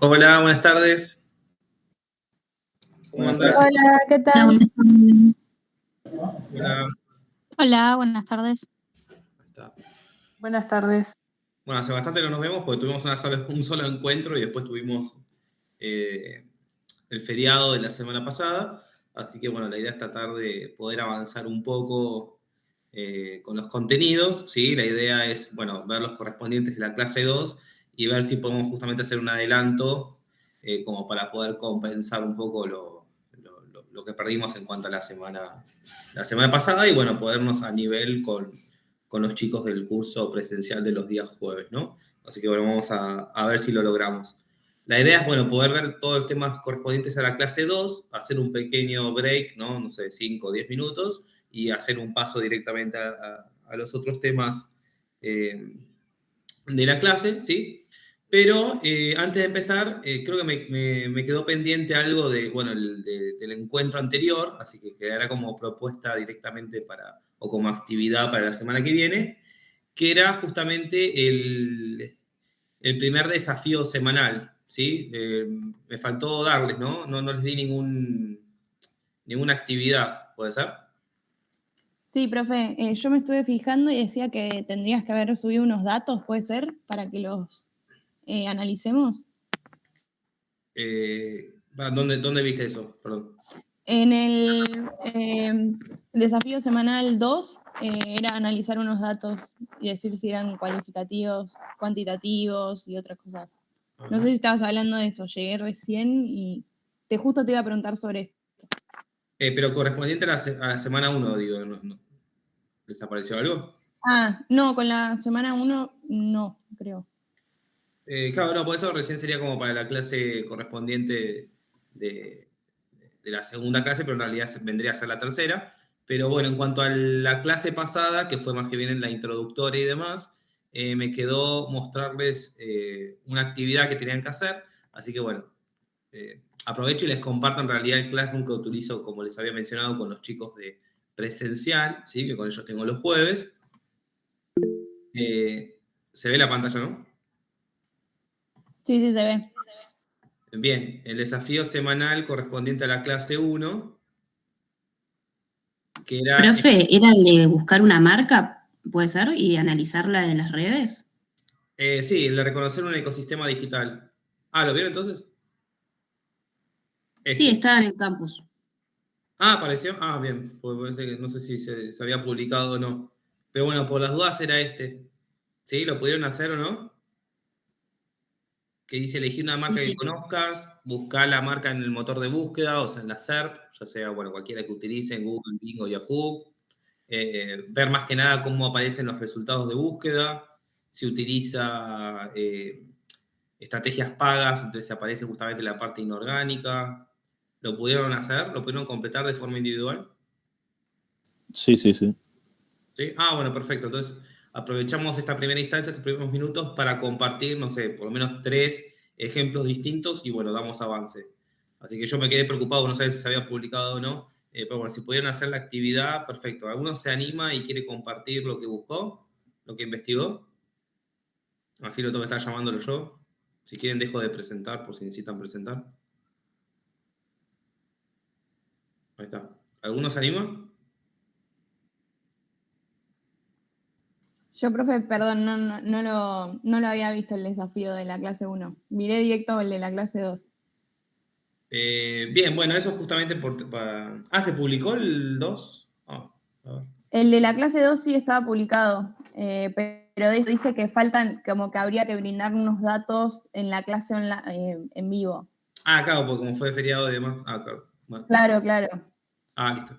Hola, buenas tardes. ¿Cómo andás? Hola, ¿qué Hola, tal? buenas tardes. Hola. Hola, buenas tardes. Ahí está. Buenas tardes. Bueno, hace bastante no nos vemos porque tuvimos un solo encuentro y después tuvimos eh, el feriado de la semana pasada. Así que bueno, la idea es tratar de poder avanzar un poco con los contenidos, ¿sí? La idea es, bueno, ver los correspondientes de la clase 2 y ver si podemos justamente hacer un adelanto como para poder compensar un poco lo que perdimos en cuanto a la semana pasada y bueno, podernos a nivel con los chicos del curso presencial de los días jueves, ¿no? Así que bueno, vamos a ver si lo logramos. La idea es, bueno, poder ver todos los temas correspondientes a la clase 2, hacer un pequeño break, ¿no? No sé, 5 o 10 minutos, y hacer un paso directamente a los otros temas de la clase, ¿sí? Pero antes de empezar, creo que me quedó pendiente algo de, bueno, del encuentro anterior, así que quedará como propuesta directamente para, o como actividad para la semana que viene, que era justamente el primer desafío semanal, ¿sí? Me faltó darles, ¿no? No les di ninguna actividad, ¿puede ser? Sí, profe, yo me estuve fijando y decía que tendrías que haber subido unos datos, ¿puede ser? Para que los analicemos. ¿Dónde viste eso? Perdón. En el desafío semanal 2 era analizar unos datos y decir si eran cualificativos, cuantitativos y otras cosas. No sé si estabas hablando de eso, llegué recién y justo te iba a preguntar sobre esto. Pero correspondiente a la semana 1, digo, no. ¿Desapareció algo? Ah, no, con la semana 1 no, creo. Claro, no, por eso recién sería como para la clase correspondiente de la segunda clase, pero en realidad vendría a ser la tercera. Pero bueno, en cuanto a la clase pasada, que fue más que bien en la introductoria y demás, me quedó mostrarles una actividad que tenían que hacer. Así que bueno, aprovecho y les comparto en realidad el Classroom que utilizo, como les había mencionado, con los chicos de presencial, ¿sí? Que con ellos tengo los jueves. Se ve la pantalla, ¿no? Sí, sí, se ve. Bien, el desafío semanal correspondiente a la clase 1, que era... Profe, ¿era el de buscar una marca, puede ser, y analizarla en las redes? sí, el de reconocer un ecosistema digital. Ah, ¿lo vieron entonces? Sí, Este. estaba en el campus. Ah, apareció. Ah, bien, porque parece que no sé si se había publicado o no. Pero bueno, por las dudas era este. ¿Sí? ¿Lo pudieron hacer o no? Que dice elegir una marca Sí, que sí. conozcas, buscar la marca en el motor de búsqueda, o sea, en la SERP, ya sea, bueno, cualquiera que utilicen, Google, Bing o Yahoo. Ver más que nada cómo aparecen los resultados de búsqueda, si utiliza estrategias pagas, entonces aparece justamente la parte inorgánica. ¿Lo pudieron hacer? ¿Lo pudieron completar de forma individual? Sí, sí, sí. ¿Sí? Ah, bueno, perfecto. Entonces, aprovechamos esta primera instancia, estos primeros minutos, para compartir, no sé, por lo menos 3 ejemplos distintos y bueno, damos avance. Así que yo me quedé preocupado, no sé si se había publicado o no, pero bueno, si pudieron hacer la actividad, perfecto. ¿Alguno se anima y quiere compartir lo que buscó, lo que investigó? Así lo tengo que estar llamándolo yo. Si quieren, dejo de presentar por si necesitan presentar. Ahí está. ¿Alguno se anima? Yo, profe, perdón, no lo había visto el desafío de la clase 1. Miré directo el de la clase 2. Bien, bueno, eso justamente Ah, ¿se publicó el 2? Ah, a ver. El de la clase 2 sí estaba publicado, pero dice que faltan, como que habría que brindar unos datos en la clase en vivo. Ah, claro, porque como fue feriado y demás. Ah, claro. Bueno. Claro, claro. Ah, listo.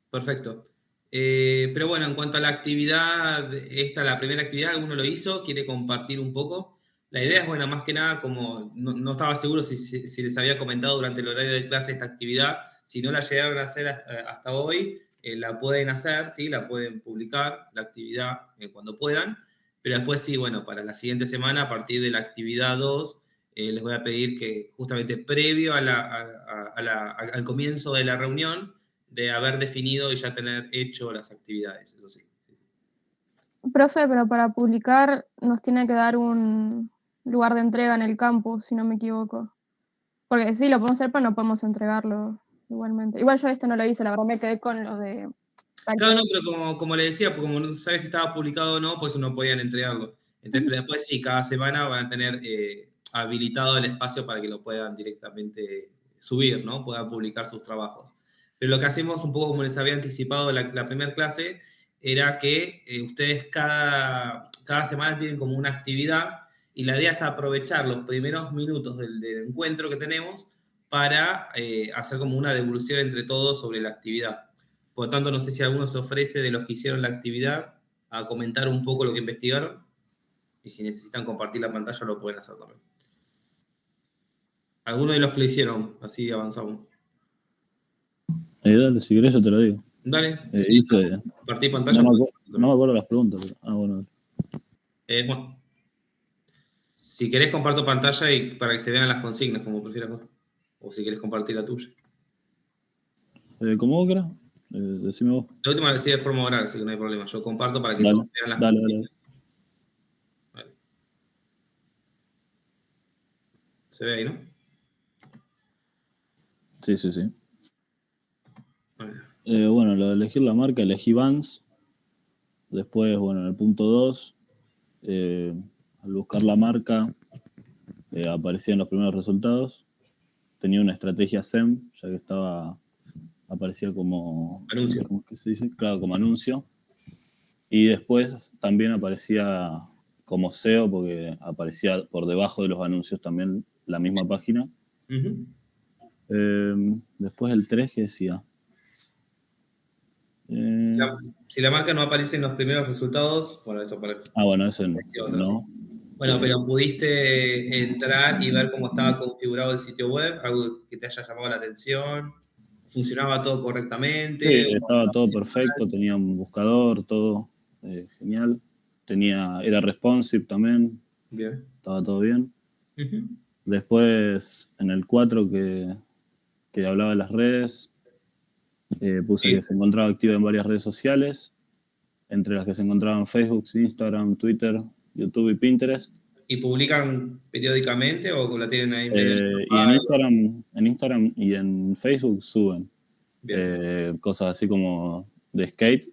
Perfecto. Pero bueno, en cuanto a la actividad, la primera actividad, alguno lo hizo, quiere compartir un poco. La idea es, bueno, más que nada, como no estaba seguro si les había comentado durante el horario de clase esta actividad, si no la llegaron a hacer hasta hoy, la pueden hacer, ¿sí? La pueden publicar, la actividad, cuando puedan. Pero después sí, bueno, para la siguiente semana, a partir de la actividad 2, les voy a pedir que justamente previo al comienzo de la reunión, de haber definido y ya tener hecho las actividades, eso sí. Profe, pero para publicar nos tiene que dar un lugar de entrega en el campus, si no me equivoco. Porque sí, lo podemos hacer, pero no podemos entregarlo igualmente. Igual yo no lo hice, la verdad me quedé con lo de... Claro, no, pero como le decía, como no sabes si estaba publicado o no, pues no podían entregarlo. Entonces, pero después sí, cada semana van a tener habilitado el espacio para que lo puedan directamente subir, ¿no? Puedan publicar sus trabajos. Pero lo que hacemos un poco, como les había anticipado la primera clase, era que ustedes cada semana tienen como una actividad y la idea es aprovechar los primeros minutos del encuentro que tenemos para hacer como una devolución entre todos sobre la actividad. Por lo tanto, no sé si alguno se ofrece de los que hicieron la actividad a comentar un poco lo que investigaron. Y si necesitan compartir la pantalla, lo pueden hacer también. Alguno de los que lo hicieron, así avanzamos. Dale, si querés yo te lo digo. Dale. Hice, Compartir pantalla. no me acuerdo las preguntas, pero, bueno. Bueno. Si querés, comparto pantalla y para que se vean las consignas, como prefieras vos. O si querés compartir la tuya. ¿Cómo vos querás? Decime vos. La última la decía de forma oral, así que no hay problema. Yo comparto para que Dale, todos vean las dale. consignas. Vale. ¿Se ve ahí, no? Sí. Vale. Bueno, lo de elegir la marca, elegí Vans. Después, bueno, en el punto 2, al buscar la marca, aparecían los primeros resultados. Tenía una estrategia SEM, ya que aparecía como Anuncio. ¿cómo es que se dice? Claro, como anuncio. Y después también aparecía como SEO, porque aparecía por debajo de los anuncios también la misma página. Uh-huh. Después el 3, ¿qué decía? Si la marca no aparece en los primeros resultados, bueno, esto aparece. Bueno, ese no. Bueno, pero pudiste entrar y ver cómo estaba configurado el sitio web, algo que te haya llamado la atención, funcionaba todo correctamente. Sí, estaba todo perfecto, tenía un buscador, todo genial. Era responsive también. Bien. Estaba todo bien. Uh-huh. Después, en el 4 que hablaba de las redes, puse que se encontraba activo en varias redes sociales, entre las que se encontraban Facebook, Instagram, Twitter, YouTube y Pinterest. ¿Y publican periódicamente o la tienen ahí medio? Y en Instagram y en Facebook suben cosas así como de skate.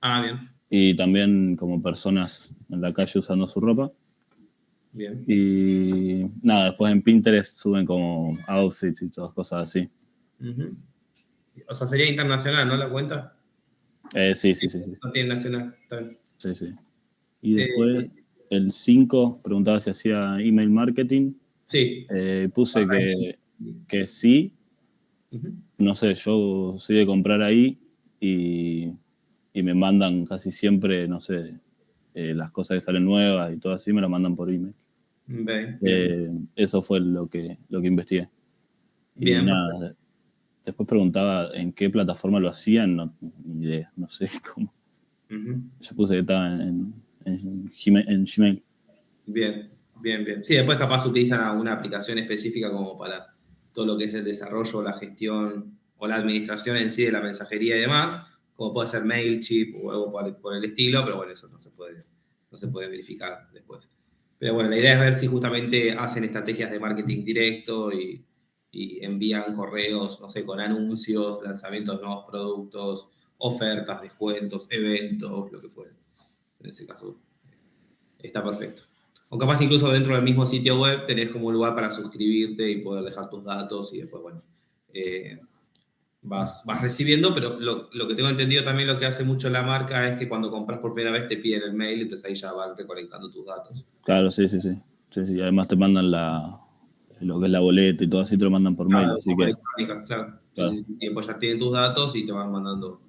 Bien. Y también como personas en la calle usando su ropa. Bien. Y nada, después en Pinterest suben como outfits y todas cosas así. Uh-huh. O sea, sería internacional, ¿no? ¿La cuenta? Sí. No tiene nacional. Está bien. Sí. Y después el 5 preguntaba si hacía email marketing. Sí. Puse que sí. Uh-huh. No sé, yo soy de comprar ahí y me mandan casi siempre, no sé, las cosas que salen nuevas y todo así, me lo mandan por email. Bien. Eso fue lo que investigué. Bien. Y nada, después preguntaba en qué plataforma lo hacían, ni idea, no sé cómo. Uh-huh. Yo puse que estaba en Gmail. Bien. Sí, después capaz utilizan alguna aplicación específica como para todo lo que es el desarrollo, la gestión o la administración en sí de la mensajería y demás, como puede ser MailChimp o algo por el estilo, pero bueno, eso no se puede verificar después. Pero bueno, la idea es ver si justamente hacen estrategias de marketing directo y envían correos, no sé, con anuncios, lanzamientos de nuevos productos, ofertas, descuentos, eventos, lo que fuera. En ese caso, está perfecto. O capaz incluso dentro del mismo sitio web tenés como un lugar para suscribirte y poder dejar tus datos y después, bueno, vas recibiendo, pero lo que tengo entendido también lo que hace mucho la marca es que cuando compras por primera vez te piden el mail, entonces ahí ya van recolectando tus datos. Claro, sí. Además te mandan lo que es la boleta y todo así, te lo mandan por mail. Así que, electrónica, claro. Sí. Y después ya tienen tus datos y te van mandando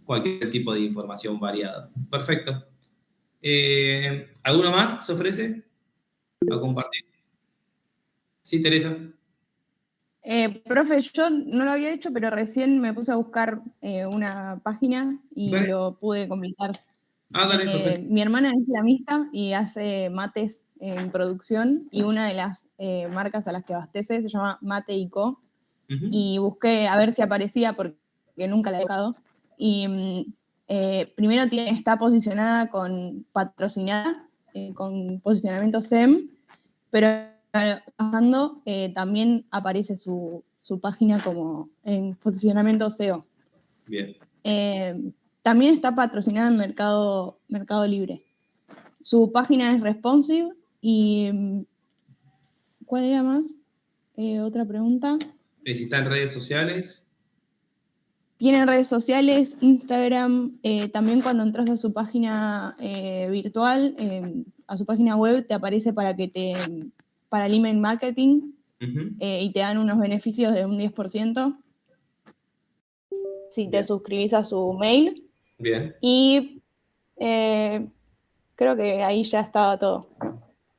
cualquier tipo de información variada. Perfecto. ¿Alguno más se ofrece a compartir? Sí, Teresa. Profe, yo no lo había hecho, pero recién me puse a buscar una página y Dale. lo pude completar. Dale, perfecto. Mi hermana es ceramista y hace mates en producción y una de las marcas a las que abastece se llama Mate & Co. Uh-huh. Y busqué a ver si aparecía porque nunca la he buscado. Y primero está posicionada patrocinada, con posicionamiento SEM. pero bajando también aparece su página como en posicionamiento SEO. Bien. También está patrocinada en Mercado Libre. Su página es responsive y ¿cuál era más? Otra pregunta. ¿Y si está en redes sociales? Tiene redes sociales, Instagram, también cuando entras a su página virtual, a su página web, te aparece para el email marketing y te dan unos beneficios de un 10% si te Bien. suscribís a su mail. Bien. Y creo que ahí ya estaba todo.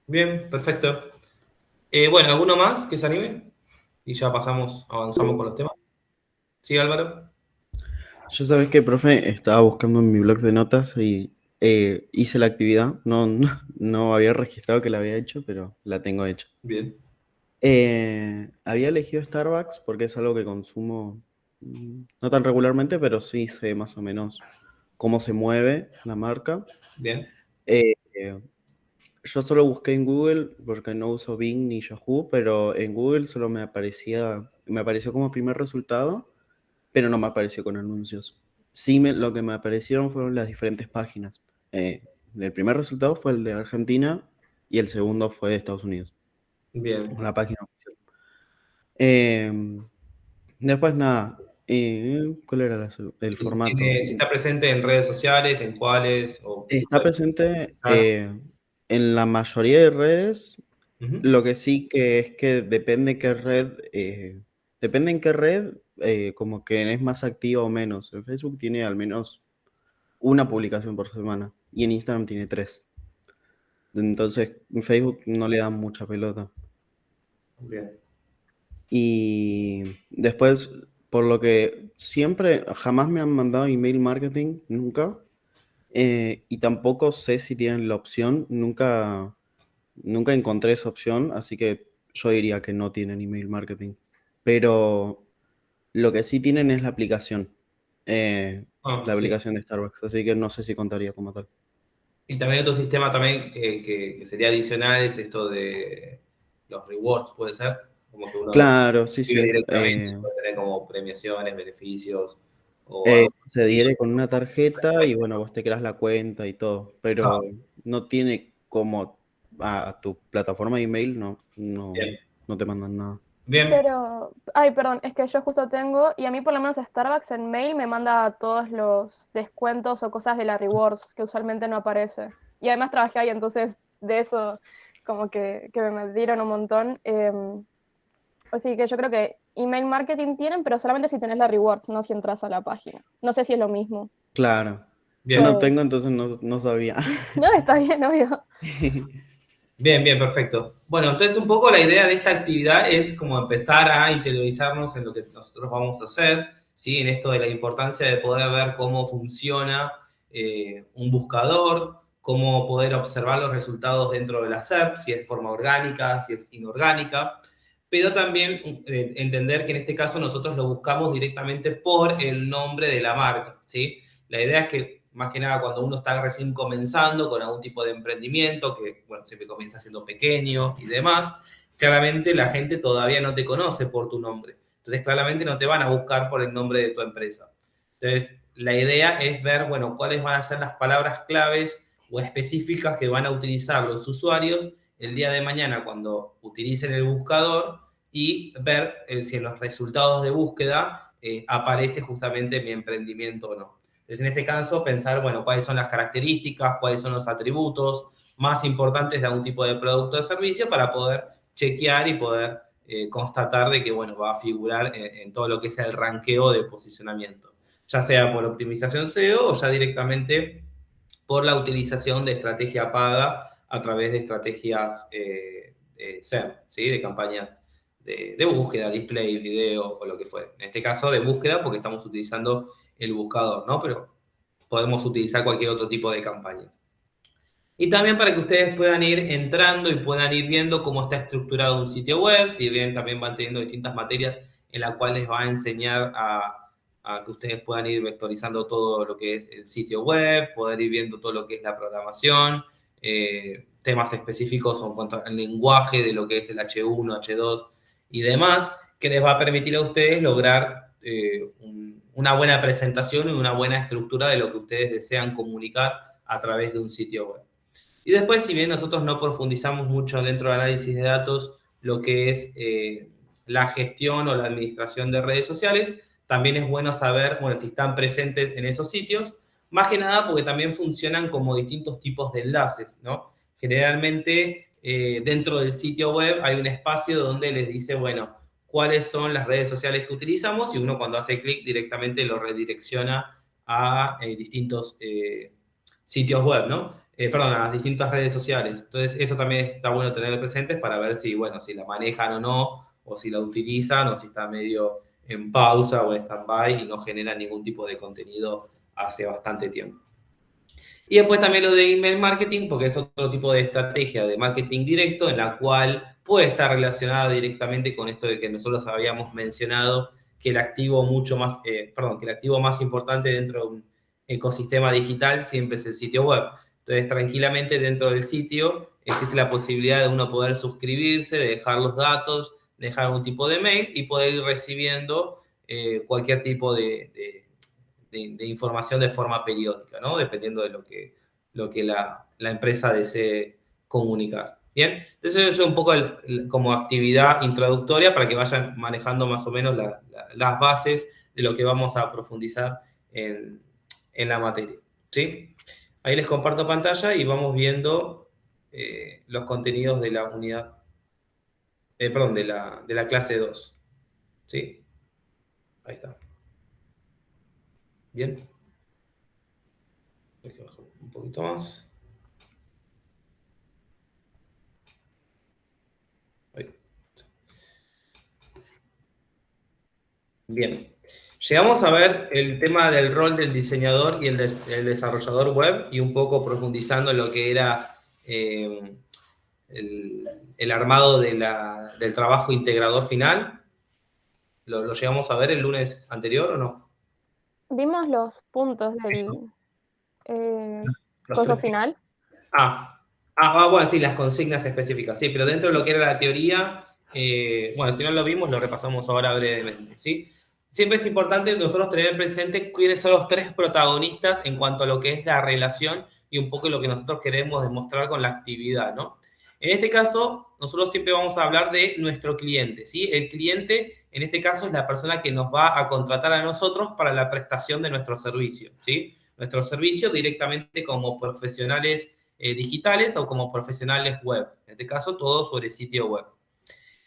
Bien, perfecto. Bueno, ¿alguno más que se anime? Y ya avanzamos con los temas. ¿Sí, Álvaro? Yo sabes que, profe, estaba buscando en mi blog de notas y hice la actividad. No había registrado que la había hecho, pero la tengo hecha. Bien. Había elegido Starbucks porque es algo que consumo no tan regularmente, pero sí sé más o menos cómo se mueve la marca. Bien. Yo solo busqué en Google porque no uso Bing ni Yahoo, pero en Google solo me apareció como primer resultado, pero no me apareció con anuncios. Sí, lo que me aparecieron fueron las diferentes páginas. El primer resultado fue el de Argentina y el segundo fue de Estados Unidos, Bien. una página oficial. Después nada, ¿cuál era el Si formato? está presente en redes sociales, ¿en cuáles? O... Está presente Ah, en la mayoría de redes. ujú. Lo que sí que es que depende en qué red, como que es más activa o menos. En Facebook tiene al menos una publicación por semana y en Instagram tiene 3. Entonces, en Facebook no le dan mucha pelota. Bien. Y después, por lo que jamás me han mandado email marketing, nunca. Y tampoco sé si tienen la opción, nunca encontré esa opción, así que yo diría que no tienen email marketing. Pero lo que sí tienen es la aplicación, la Sí. aplicación de Starbucks, así que no sé si contaría como tal. Y también otro sistema también que sería adicional es esto de los rewards, ¿puede ser? Como que uno Claro, sí, vive sí. directamente, puede tener como premiaciones, beneficios o algo Se así. adhiere con una tarjeta y bueno, vos te creas la cuenta y todo, pero Ah, no tiene como a tu plataforma de email, bien. no te mandan nada. Bien. Pero, ay, perdón, es que yo justo tengo, y a mí por lo menos Starbucks en mail me manda todos los descuentos o cosas de la Rewards, que usualmente no aparece. Y además trabajé ahí, entonces de eso como que me dieron un montón. Así que yo creo que email marketing tienen, pero solamente si tenés la Rewards, no si entras a la página. No sé si es lo mismo. Claro. Yo Bien. no tengo, entonces no sabía. No, está bien, obvio. Bien, bien, perfecto. Bueno, entonces un poco la idea de esta actividad es como empezar a interiorizarnos en lo que nosotros vamos a hacer, ¿sí? En esto de la importancia de poder ver cómo funciona un buscador, cómo poder observar los resultados dentro de la SERP, si es de forma orgánica, si es inorgánica, pero también entender que en este caso nosotros lo buscamos directamente por el nombre de la marca, ¿sí? La idea es que más que nada cuando uno está recién comenzando con algún tipo de emprendimiento, que bueno, siempre comienza siendo pequeño y demás, claramente la gente todavía no te conoce por tu nombre. Entonces claramente no te van a buscar por el nombre de tu empresa. Entonces la idea es ver, bueno, cuáles van a ser las palabras claves o específicas que van a utilizar los usuarios el día de mañana cuando utilicen el buscador y ver si en los resultados de búsqueda aparece justamente mi emprendimiento o no. Entonces, en este caso, pensar, bueno, cuáles son las características, cuáles son los atributos más importantes de algún tipo de producto o servicio para poder chequear y poder constatar de que, bueno, va a figurar en todo lo que es el ranqueo de posicionamiento, ya sea por optimización SEO o ya directamente por la utilización de estrategia paga a través de estrategias SEM, ¿sí? De campañas de búsqueda, display, video o lo que fuere. En este caso de búsqueda porque estamos utilizando el buscador, ¿no? Pero podemos utilizar cualquier otro tipo de campañas. Y también para que ustedes puedan ir entrando y puedan ir viendo cómo está estructurado un sitio web, si bien también van teniendo distintas materias en las cuales les va a enseñar a que ustedes puedan ir vectorizando todo lo que es el sitio web, poder ir viendo todo lo que es la programación, temas específicos en cuanto al lenguaje de lo que es el H1, H2 y demás, que les va a permitir a ustedes lograr una buena presentación y una buena estructura de lo que ustedes desean comunicar a través de un sitio web. Y después, si bien nosotros no profundizamos mucho dentro del análisis de datos, lo que es la gestión o la administración de redes sociales, también es bueno saber, bueno, si están presentes en esos sitios, más que nada porque también funcionan como distintos tipos de enlaces, ¿no? Generalmente, dentro del sitio web hay un espacio donde les dice, bueno, cuáles son las redes sociales que utilizamos, y uno cuando hace clic directamente lo redirecciona a distintos sitios web, ¿no? Perdón, a las distintas redes sociales. Entonces, eso también está bueno tenerlo presente para ver si, bueno, si la manejan o no, o si la utilizan, o si está medio en pausa o en stand-by y no genera ningún tipo de contenido hace bastante tiempo. Y después también lo de email marketing, porque es otro tipo de estrategia de marketing directo en la cual puede estar relacionada directamente con esto de que nosotros habíamos mencionado que el activo que el activo más importante dentro de un ecosistema digital siempre es el sitio web. Entonces, tranquilamente dentro del sitio existe la posibilidad de uno poder suscribirse, de dejar los datos, dejar algún tipo de mail y poder ir recibiendo cualquier tipo de información de forma periódica, ¿no? Dependiendo de lo que la empresa desee comunicar. ¿Bien? Entonces, eso es un poco como actividad introductoria para que vayan manejando más o menos las bases de lo que vamos a profundizar en la materia. ¿Sí? Ahí les comparto pantalla y vamos viendo los contenidos de la unidad, de la clase 2. ¿Sí? Ahí está. Bien. Hay que bajar un poquito más. Ahí. Bien. Llegamos a ver el tema del rol del diseñador y el desarrollador web y un poco profundizando en lo que era el armado del trabajo integrador final. ¿Lo llegamos a ver el lunes anterior o no? Vimos los puntos del Los coso tres. final. Bueno, sí, las consignas específicas, sí, pero dentro de lo que era la teoría, bueno, si no lo vimos, lo repasamos ahora brevemente, ¿sí? Siempre es importante nosotros tener presente quiénes son los tres protagonistas en cuanto a lo que es la relación y un poco lo que nosotros queremos demostrar con la actividad, ¿no? En este caso, nosotros siempre vamos a hablar de nuestro cliente, ¿sí? El cliente, en este caso, es la persona que nos va a contratar a nosotros para la prestación de nuestro servicio, ¿sí? Nuestro servicio directamente como profesionales digitales o como profesionales web. En este caso, todo sobre sitio web.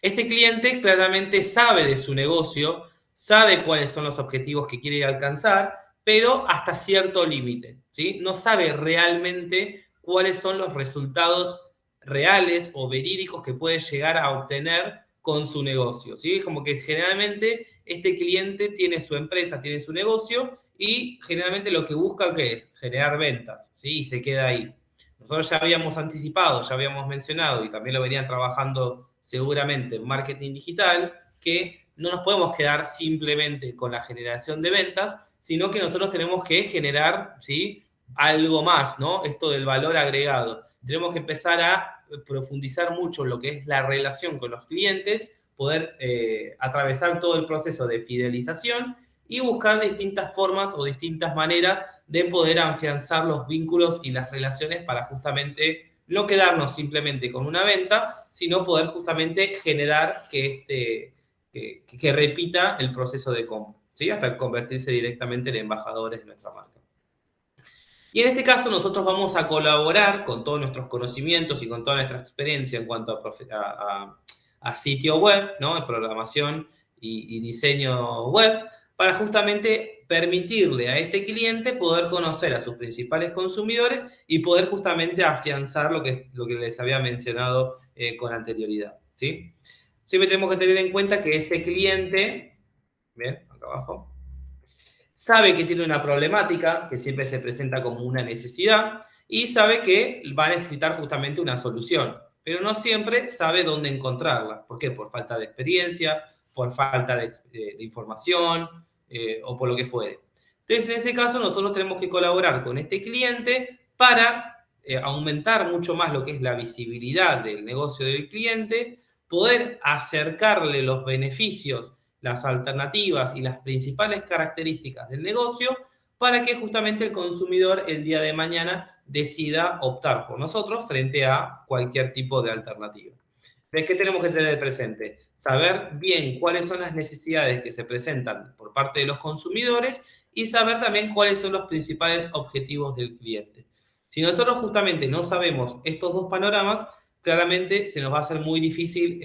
Este cliente claramente sabe de su negocio, sabe cuáles son los objetivos que quiere alcanzar, pero hasta cierto límite, ¿sí? No sabe realmente cuáles son los resultados reales o verídicos que puede llegar a obtener con su negocio, ¿sí? Como que generalmente este cliente tiene su empresa, tiene su negocio y generalmente lo que busca, ¿qué es? Generar ventas, ¿sí? Y se queda ahí. Nosotros ya habíamos anticipado, ya habíamos mencionado y también lo venían trabajando seguramente en marketing digital, que no nos podemos quedar simplemente con la generación de ventas, sino que nosotros tenemos que generar, ¿sí?, algo más, ¿no? Esto del valor agregado. Tenemos que empezar a profundizar mucho en lo que es la relación con los clientes, poder atravesar todo el proceso de fidelización y buscar distintas formas o distintas maneras de poder afianzar los vínculos y las relaciones para justamente no quedarnos simplemente con una venta, sino poder justamente generar que repita el proceso de compra, ¿sí? Hasta convertirse directamente en embajadores de nuestra marca. Y en este caso nosotros vamos a colaborar con todos nuestros conocimientos y con toda nuestra experiencia en cuanto a sitio web, ¿no? Programación y diseño web, para justamente permitirle a este cliente poder conocer a sus principales consumidores y poder justamente afianzar lo que les había mencionado con anterioridad, ¿sí? Siempre tenemos que tener en cuenta que ese cliente, ¿ven? Acá abajo, sabe que tiene una problemática, que siempre se presenta como una necesidad, y sabe que va a necesitar justamente una solución, pero no siempre sabe dónde encontrarla. ¿Por qué? Por falta de experiencia, por falta de información o por lo que fuere. Entonces, en ese caso, nosotros tenemos que colaborar con este cliente para aumentar mucho más lo que es la visibilidad del negocio del cliente, poder acercarle los beneficios, las alternativas y las principales características del negocio para que justamente el consumidor el día de mañana decida optar por nosotros frente a cualquier tipo de alternativa. ¿Ves qué tenemos que tener presente? Saber bien cuáles son las necesidades que se presentan por parte de los consumidores y saber también cuáles son los principales objetivos del cliente. Si nosotros justamente no sabemos estos dos panoramas, claramente se nos va a hacer muy difícil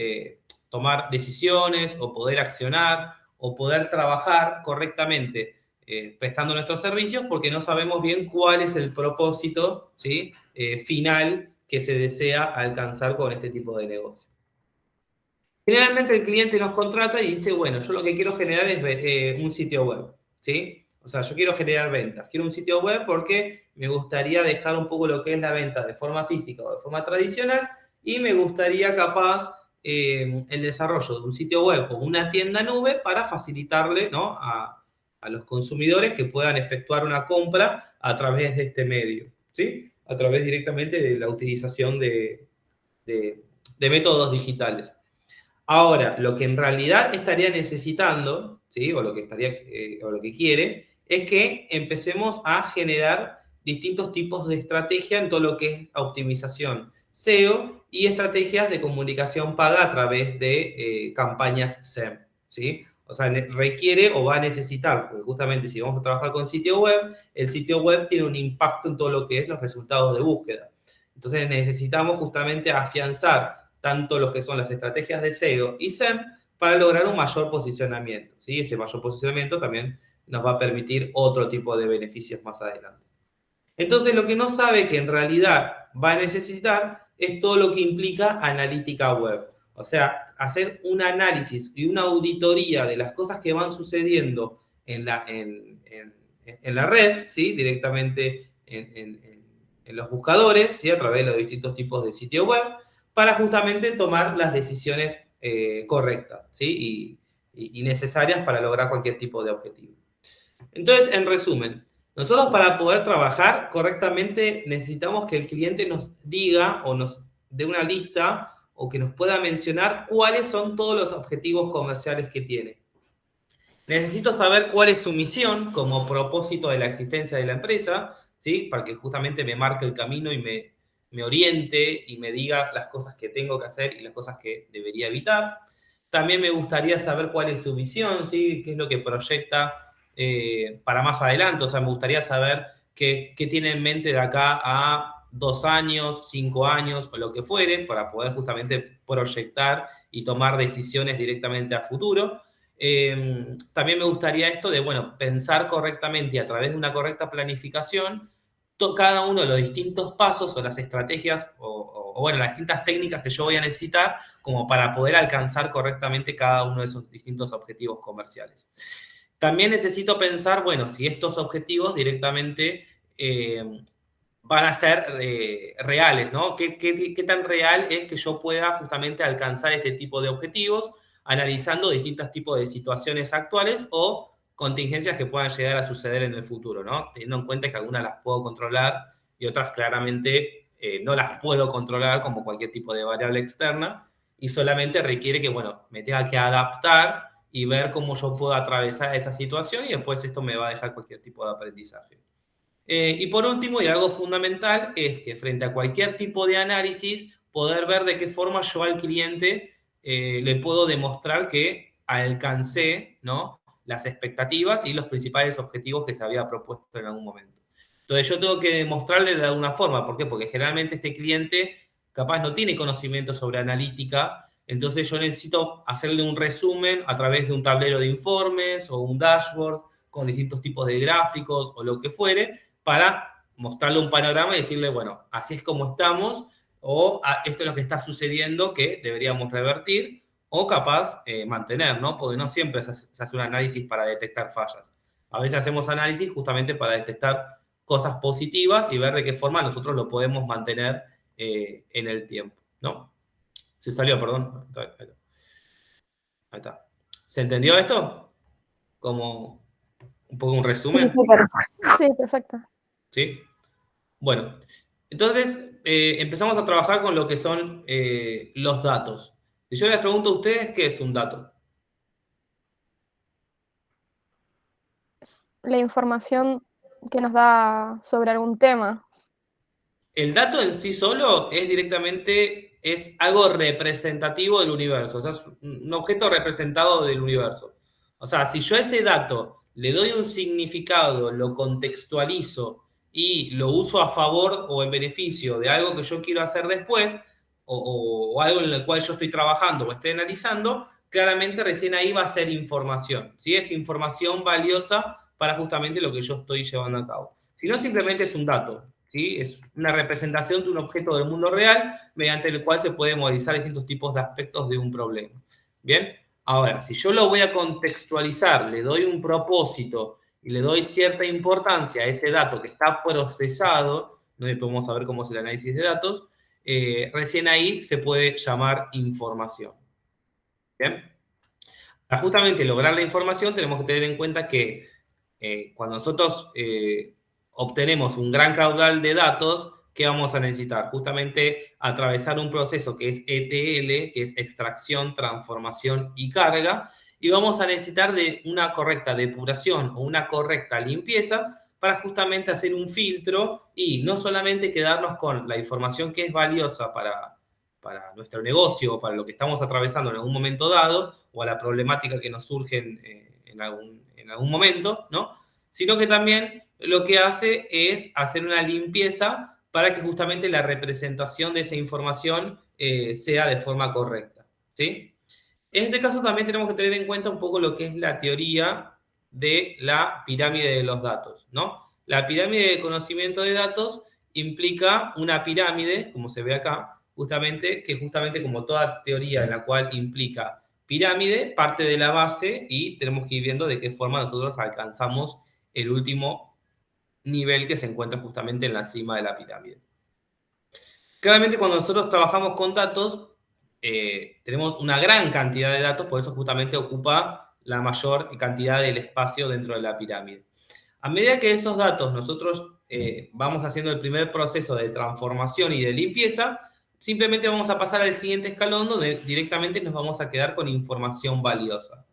tomar decisiones o poder accionar o poder trabajar correctamente prestando nuestros servicios porque no sabemos bien cuál es el propósito, ¿sí? Final que se desea alcanzar con este tipo de negocio. Generalmente el cliente nos contrata y dice, bueno, yo lo que quiero generar es un sitio web, ¿sí? O sea, yo quiero generar ventas. Quiero un sitio web porque me gustaría dejar un poco lo que es la venta de forma física o de forma tradicional y me gustaría capaz el desarrollo de un sitio web o una tienda nube para facilitarle, ¿no? a los consumidores que puedan efectuar una compra a través de este medio, ¿sí? A través directamente de la utilización de métodos digitales. Ahora, lo que en realidad estaría necesitando, ¿sí? o lo que quiere, es que empecemos a generar distintos tipos de estrategia en todo lo que es optimización SEO y estrategias de comunicación paga a través de campañas SEM, ¿sí? O sea, requiere o va a necesitar, porque justamente si vamos a trabajar con sitio web, el sitio web tiene un impacto en todo lo que es los resultados de búsqueda. Entonces necesitamos justamente afianzar tanto lo que son las estrategias de SEO y SEM para lograr un mayor posicionamiento, ¿sí? Ese mayor posicionamiento también nos va a permitir otro tipo de beneficios más adelante. Entonces, lo que no sabe que en realidad va a necesitar es todo lo que implica analítica web. O sea, hacer un análisis y una auditoría de las cosas que van sucediendo en la red, ¿sí? Directamente en los buscadores, ¿sí? A través de los distintos tipos de sitio web, para justamente tomar las decisiones correctas, ¿sí? y necesarias para lograr cualquier tipo de objetivo. Entonces, en resumen, nosotros para poder trabajar correctamente necesitamos que el cliente nos diga o nos dé una lista o que nos pueda mencionar cuáles son todos los objetivos comerciales que tiene. Necesito saber cuál es su misión como propósito de la existencia de la empresa, ¿sí? Para que justamente me marque el camino y me oriente y me diga las cosas que tengo que hacer y las cosas que debería evitar. También me gustaría saber cuál es su visión, ¿sí? Qué es lo que proyecta para más adelante. O sea, me gustaría saber qué tiene en mente de acá a 2 años, 5 años o lo que fuere, para poder justamente proyectar y tomar decisiones directamente a futuro. También me gustaría esto de, bueno, pensar correctamente y a través de una correcta planificación cada uno de los distintos pasos o las estrategias o bueno, las distintas técnicas que yo voy a necesitar como para poder alcanzar correctamente cada uno de esos distintos objetivos comerciales. También necesito pensar, bueno, si estos objetivos directamente van a ser reales, ¿no? ¿Qué tan real es que yo pueda justamente alcanzar este tipo de objetivos analizando distintos tipos de situaciones actuales o contingencias que puedan llegar a suceder en el futuro, ¿no? Teniendo en cuenta que algunas las puedo controlar y otras claramente no las puedo controlar como cualquier tipo de variable externa y solamente requiere que, bueno, me tenga que adaptar y ver cómo yo puedo atravesar esa situación y después esto me va a dejar cualquier tipo de aprendizaje. Y por último, y algo fundamental, es que frente a cualquier tipo de análisis, poder ver de qué forma yo al cliente le puedo demostrar que alcancé, ¿no? Las expectativas y los principales objetivos que se había propuesto en algún momento. Entonces yo tengo que demostrarle de alguna forma. ¿Por qué? Porque generalmente este cliente capaz no tiene conocimiento sobre analítica, entonces yo necesito hacerle un resumen a través de un tablero de informes o un dashboard con distintos tipos de gráficos o lo que fuere, para mostrarle un panorama y decirle, bueno, así es como estamos, o esto es lo que está sucediendo que deberíamos revertir, o capaz mantener, ¿no? Porque no siempre se hace un análisis para detectar fallas. A veces hacemos análisis justamente para detectar cosas positivas y ver de qué forma nosotros lo podemos mantener en el tiempo, ¿no? Se salió, perdón. Ahí está. ¿Se entendió esto? Como un poco un resumen. Sí, súper. Sí, perfecto. ¿Sí? Bueno, Entonces, empezamos a trabajar con lo que son los datos. Y yo les pregunto a ustedes, ¿qué es un dato? La información que nos da sobre algún tema. El dato en sí solo es directamente, es algo representativo del universo, o sea, es un objeto representado del universo. O sea, si yo a ese dato le doy un significado, lo contextualizo y lo uso a favor o en beneficio de algo que yo quiero hacer después, o algo en el cual yo estoy trabajando o estoy analizando, claramente recién ahí va a ser información, ¿sí? Es información valiosa para justamente lo que yo estoy llevando a cabo. Si no, simplemente es un dato, ¿sí? Es una representación de un objeto del mundo real mediante el cual se puede modelizar distintos tipos de aspectos de un problema. ¿Bien? Ahora, si yo lo voy a contextualizar, le doy un propósito y le doy cierta importancia a ese dato que está procesado, no podemos saber cómo es el análisis de datos, recién ahí se puede llamar información. ¿Bien? Para justamente lograr la información tenemos que tener en cuenta que cuando nosotros obtenemos un gran caudal de datos, ¿qué vamos a necesitar? Justamente atravesar un proceso que es ETL, que es extracción, transformación y carga, y vamos a necesitar de una correcta depuración o una correcta limpieza para justamente hacer un filtro y no solamente quedarnos con la información que es valiosa para nuestro negocio o para lo que estamos atravesando en algún momento dado o a la problemática que nos surge en algún momento, ¿no? Sino que también lo que hace es hacer una limpieza para que justamente la representación de esa información sea de forma correcta, ¿sí? En este caso también tenemos que tener en cuenta un poco lo que es la teoría de la pirámide de los datos, ¿no? La pirámide de conocimiento de datos implica una pirámide, como se ve acá, justamente, que justamente como toda teoría en la cual implica pirámide, parte de la base y tenemos que ir viendo de qué forma nosotros alcanzamos el último nivel que se encuentra justamente en la cima de la pirámide. Claramente cuando nosotros trabajamos con datos, tenemos una gran cantidad de datos, por eso justamente ocupa la mayor cantidad del espacio dentro de la pirámide. A medida que esos datos nosotros vamos haciendo el primer proceso de transformación y de limpieza, simplemente vamos a pasar al siguiente escalón donde directamente nos vamos a quedar con información valiosa.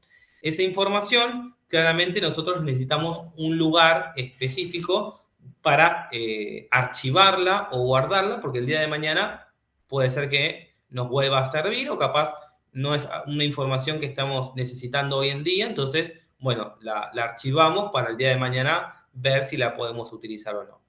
Esa información, claramente nosotros necesitamos un lugar específico para archivarla o guardarla, porque el día de mañana puede ser que nos vuelva a servir o capaz no es una información que estamos necesitando hoy en día, entonces, bueno, la archivamos para el día de mañana ver si la podemos utilizar o no.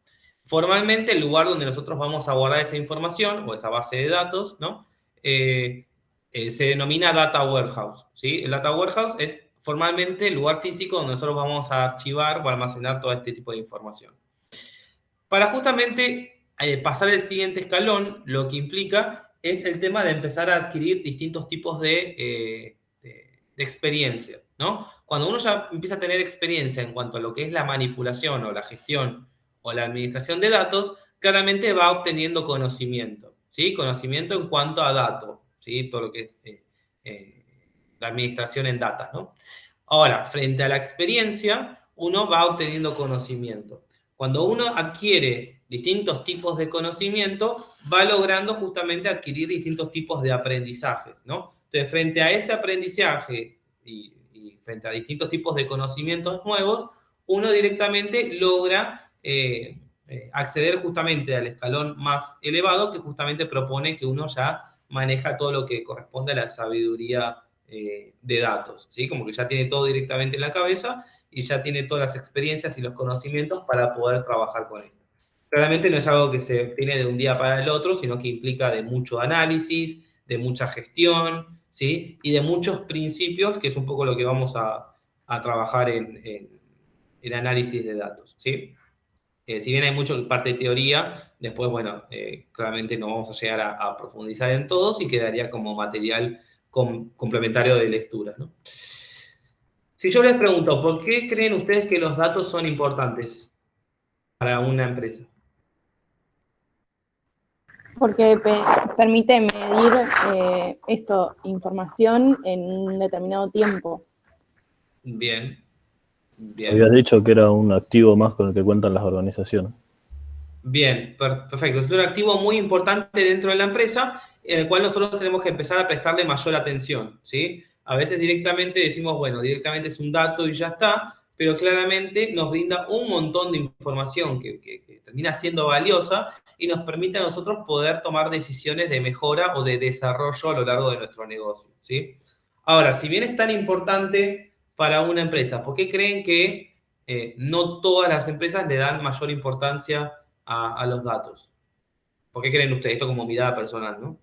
Formalmente, el lugar donde nosotros vamos a guardar esa información o esa base de datos, ¿no? Se denomina Data Warehouse, ¿sí? El Data Warehouse es formalmente el lugar físico donde nosotros vamos a archivar o almacenar todo este tipo de información. Para justamente pasar el siguiente escalón, lo que implica es el tema de empezar a adquirir distintos tipos de experiencia, ¿no? Cuando uno ya empieza a tener experiencia en cuanto a lo que es la manipulación o la gestión o la administración de datos, claramente va obteniendo conocimiento, ¿sí? Conocimiento en cuanto a datos, ¿sí? Todo lo que es la administración en data, ¿no? Ahora, frente a la experiencia, uno va obteniendo conocimiento. Cuando uno adquiere distintos tipos de conocimiento, va logrando justamente adquirir distintos tipos de aprendizajes, ¿no? Entonces, frente a ese aprendizaje y frente a distintos tipos de conocimientos nuevos, uno directamente logra acceder justamente al escalón más elevado que justamente propone que uno ya maneja todo lo que corresponde a la sabiduría de datos, ¿sí? Como que ya tiene todo directamente en la cabeza y ya tiene todas las experiencias y los conocimientos para poder trabajar con esto. Claramente no es algo que se obtiene de un día para el otro, sino que implica de mucho análisis, de mucha gestión, ¿sí? Y de muchos principios, que es un poco lo que vamos a trabajar en análisis de datos, ¿sí? Si bien hay mucho parte de teoría, después, bueno, claramente no vamos a llegar a profundizar en todos y quedaría como material complementario de lectura, ¿no? Si yo les pregunto, ¿por qué creen ustedes que los datos son importantes para una empresa? Porque permite medir información en un determinado tiempo. Bien, bien. Habías dicho que era un activo más con el que cuentan las organizaciones. Bien, perfecto. Es un activo muy importante dentro de la empresa, en el cual nosotros tenemos que empezar a prestarle mayor atención, ¿sí? A veces directamente decimos, bueno, directamente es un dato y ya está, pero claramente nos brinda un montón de información que termina siendo valiosa y nos permite a nosotros poder tomar decisiones de mejora o de desarrollo a lo largo de nuestro negocio, ¿sí? Ahora, si bien es tan importante para una empresa, ¿por qué creen que no todas las empresas le dan mayor importancia a los datos? ¿Por qué creen ustedes esto como mirada personal, no?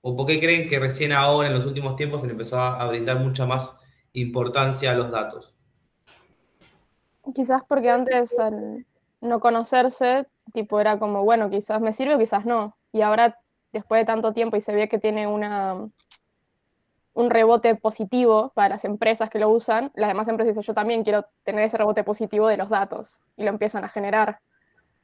¿O por qué creen que recién ahora, en los últimos tiempos, se le empezó a brindar mucha más importancia a los datos? Quizás porque antes al no conocerse, tipo era como, bueno, quizás me sirve o quizás no. Y ahora, después de tanto tiempo y se ve que tiene un rebote positivo para las empresas que lo usan, las demás empresas dicen, yo también quiero tener ese rebote positivo de los datos. Y lo empiezan a generar.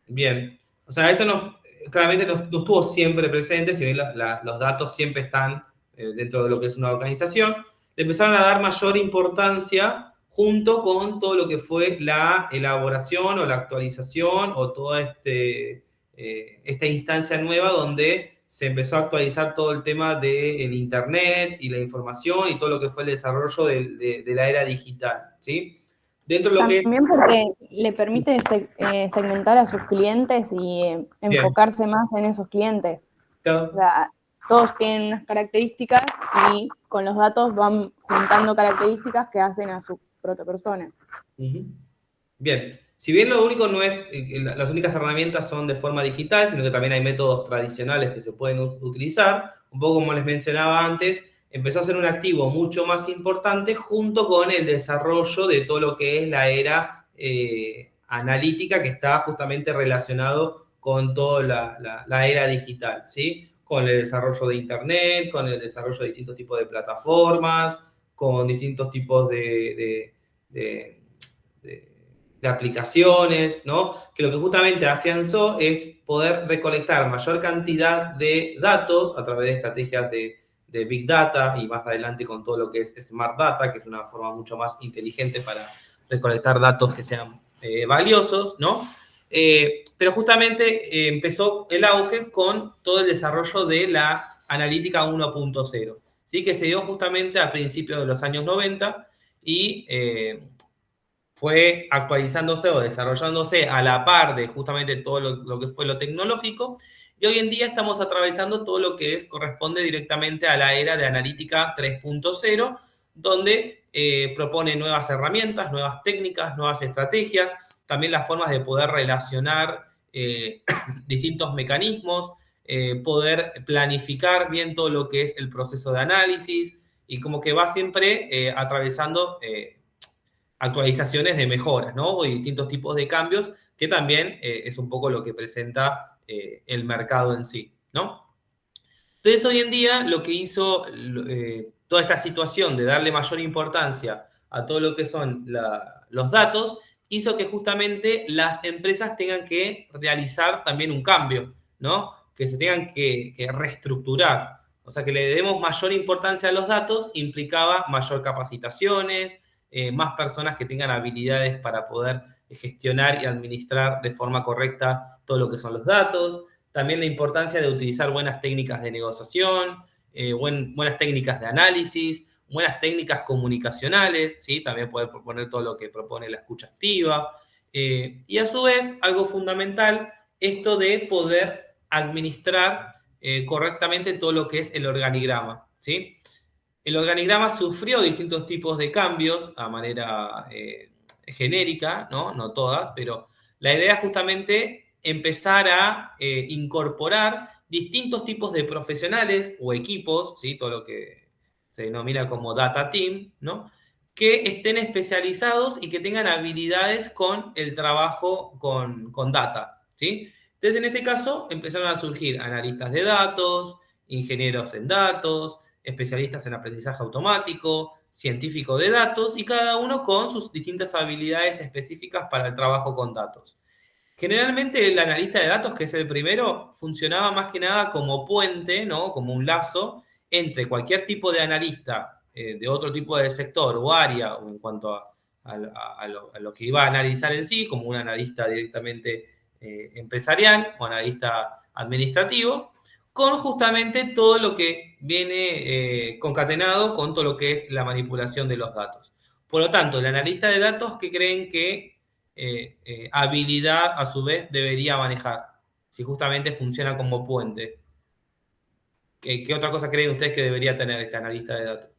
Bien. O sea, esto claramente no estuvo siempre presente, si bien los datos siempre están dentro de lo que es una organización, le empezaron a dar mayor importancia junto con todo lo que fue la elaboración o la actualización o toda esta instancia nueva donde se empezó a actualizar todo el tema del Internet y la información y todo lo que fue el desarrollo de la era digital, ¿sí? Dentro de lo que es... También porque le permite segmentar a sus clientes y enfocarse más en esos clientes. O sea, todos tienen unas características y con los datos van juntando características que hacen a su protopersona. Bien, si bien lo único no es, las únicas herramientas son de forma digital, sino que también hay métodos tradicionales que se pueden utilizar, un poco como les mencionaba antes, empezó a ser un activo mucho más importante junto con el desarrollo de todo lo que es la era analítica que está justamente relacionado con toda la era digital, ¿sí? Con el desarrollo de Internet, con el desarrollo de distintos tipos de plataformas, con distintos tipos de aplicaciones, ¿no? Que lo que justamente afianzó es poder recolectar mayor cantidad de datos a través de estrategias de Big Data y más adelante con todo lo que es Smart Data, que es una forma mucho más inteligente para recolectar datos que sean valiosos, ¿no? Pero justamente empezó el auge con todo el desarrollo de la analítica 1.0, ¿sí? Que se dio justamente a principios de los años 90 y fue actualizándose o desarrollándose a la par de justamente todo lo que fue lo tecnológico, y hoy en día estamos atravesando todo lo que corresponde directamente a la era de analítica 3.0, donde propone nuevas herramientas, nuevas técnicas, nuevas estrategias, también las formas de poder relacionar distintos mecanismos, poder planificar bien todo lo que es el proceso de análisis, y como que va siempre atravesando actualizaciones de mejoras, ¿no? Y distintos tipos de cambios, que también es un poco lo que presenta el mercado en sí, ¿no? Entonces, hoy en día, lo que hizo toda esta situación de darle mayor importancia a todo lo que son los datos, hizo que justamente las empresas tengan que realizar también un cambio, ¿no? Que se tengan que reestructurar. O sea, que le demos mayor importancia a los datos implicaba mayor capacitaciones, más personas que tengan habilidades para poder gestionar y administrar de forma correcta todo lo que son los datos. También la importancia de utilizar buenas técnicas de negociación, buenas técnicas de análisis, buenas técnicas comunicacionales, ¿sí? También poder proponer todo lo que propone la escucha activa. Y a su vez, algo fundamental, esto de poder administrar correctamente todo lo que es el organigrama, ¿sí? El organigrama sufrió distintos tipos de cambios a manera genérica, ¿no? No todas, pero la idea es justamente empezar a incorporar distintos tipos de profesionales o equipos, ¿sí? Todo lo que se denomina como data team, ¿no? Que estén especializados y que tengan habilidades con el trabajo con data, ¿sí? Entonces, en este caso, empezaron a surgir analistas de datos, ingenieros en datos, especialistas en aprendizaje automático, científico de datos, y cada uno con sus distintas habilidades específicas para el trabajo con datos. Generalmente el analista de datos, que es el primero, funcionaba más que nada como puente, ¿no? Como un lazo entre cualquier tipo de analista de otro tipo de sector o área, o en cuanto a lo que iba a analizar en sí, como un analista directamente empresarial o analista administrativo, con justamente todo lo que viene concatenado con todo lo que es la manipulación de los datos. Por lo tanto, el analista de datos, ¿qué creen que habilidad a su vez debería manejar? Si justamente funciona como puente. ¿Qué otra cosa creen ustedes que debería tener este analista de datos?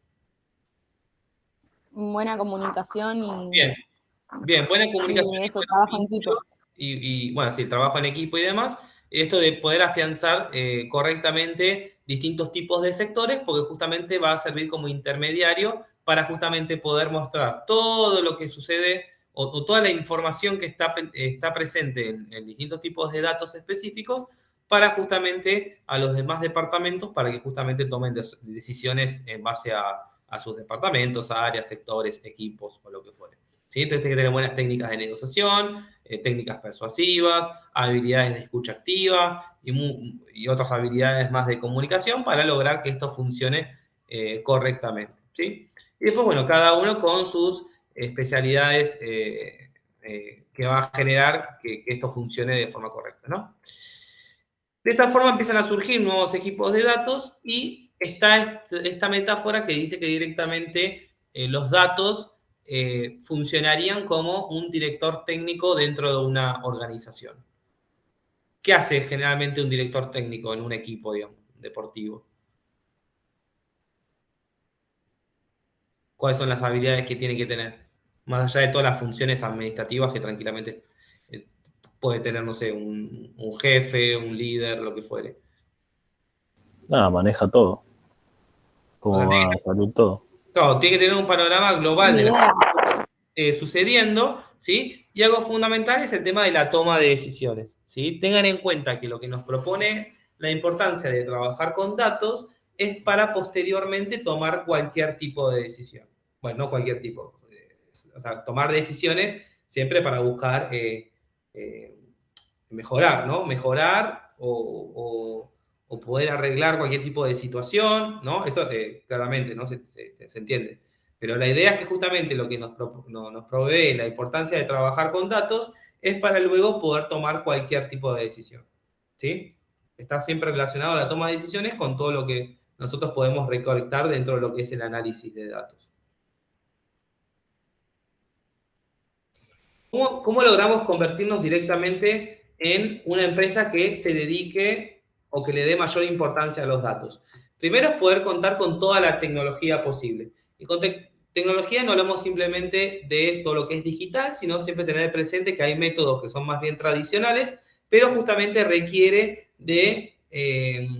Buena comunicación Bien, buena comunicación y eso, trabajo en equipo. y bueno, sí, el trabajo en equipo y demás. Esto de poder afianzar correctamente distintos tipos de sectores, porque justamente va a servir como intermediario para justamente poder mostrar todo lo que sucede o toda la información que está presente en distintos tipos de datos específicos para justamente a los demás departamentos para que justamente tomen decisiones en base a sus departamentos, áreas, sectores, equipos o lo que fuere. ¿Sí? Entonces tiene que tener buenas técnicas de negociación, técnicas persuasivas, habilidades de escucha activa y otras habilidades más de comunicación para lograr que esto funcione correctamente. ¿Sí? Y después, bueno, cada uno con sus especialidades que va a generar que esto funcione de forma correcta, ¿no? De esta forma empiezan a surgir nuevos equipos de datos y está esta metáfora que dice que directamente los datos funcionarían como un director técnico dentro de una organización. ¿Qué hace generalmente un director técnico en un equipo, digamos, deportivo? ¿Cuáles son las habilidades que tiene que tener? Más allá de todas las funciones administrativas que tranquilamente puede tener, no sé, un jefe, un líder, lo que fuere. Nada, maneja todo. ¿Cómo va a salir todo? Claro, tiene que tener un panorama global de lo que está sucediendo, ¿sí? Y algo fundamental es el tema de la toma de decisiones, ¿sí? Tengan en cuenta que lo que nos propone la importancia de trabajar con datos es para posteriormente tomar cualquier tipo de decisión. Bueno, no cualquier tipo, o sea, tomar decisiones siempre para buscar mejorar, ¿no? Mejorar o poder arreglar cualquier tipo de situación, ¿no? Eso claramente, ¿no? Se entiende. Pero la idea es que justamente lo que nos provee la importancia de trabajar con datos es para luego poder tomar cualquier tipo de decisión, ¿sí? Está siempre relacionado a la toma de decisiones con todo lo que nosotros podemos recolectar dentro de lo que es el análisis de datos. ¿Cómo logramos convertirnos directamente en una empresa que se dedique o que le dé mayor importancia a los datos? Primero es poder contar con toda la tecnología posible. Y con tecnología no hablamos simplemente de todo lo que es digital, sino siempre tener presente que hay métodos que son más bien tradicionales, pero justamente requiere de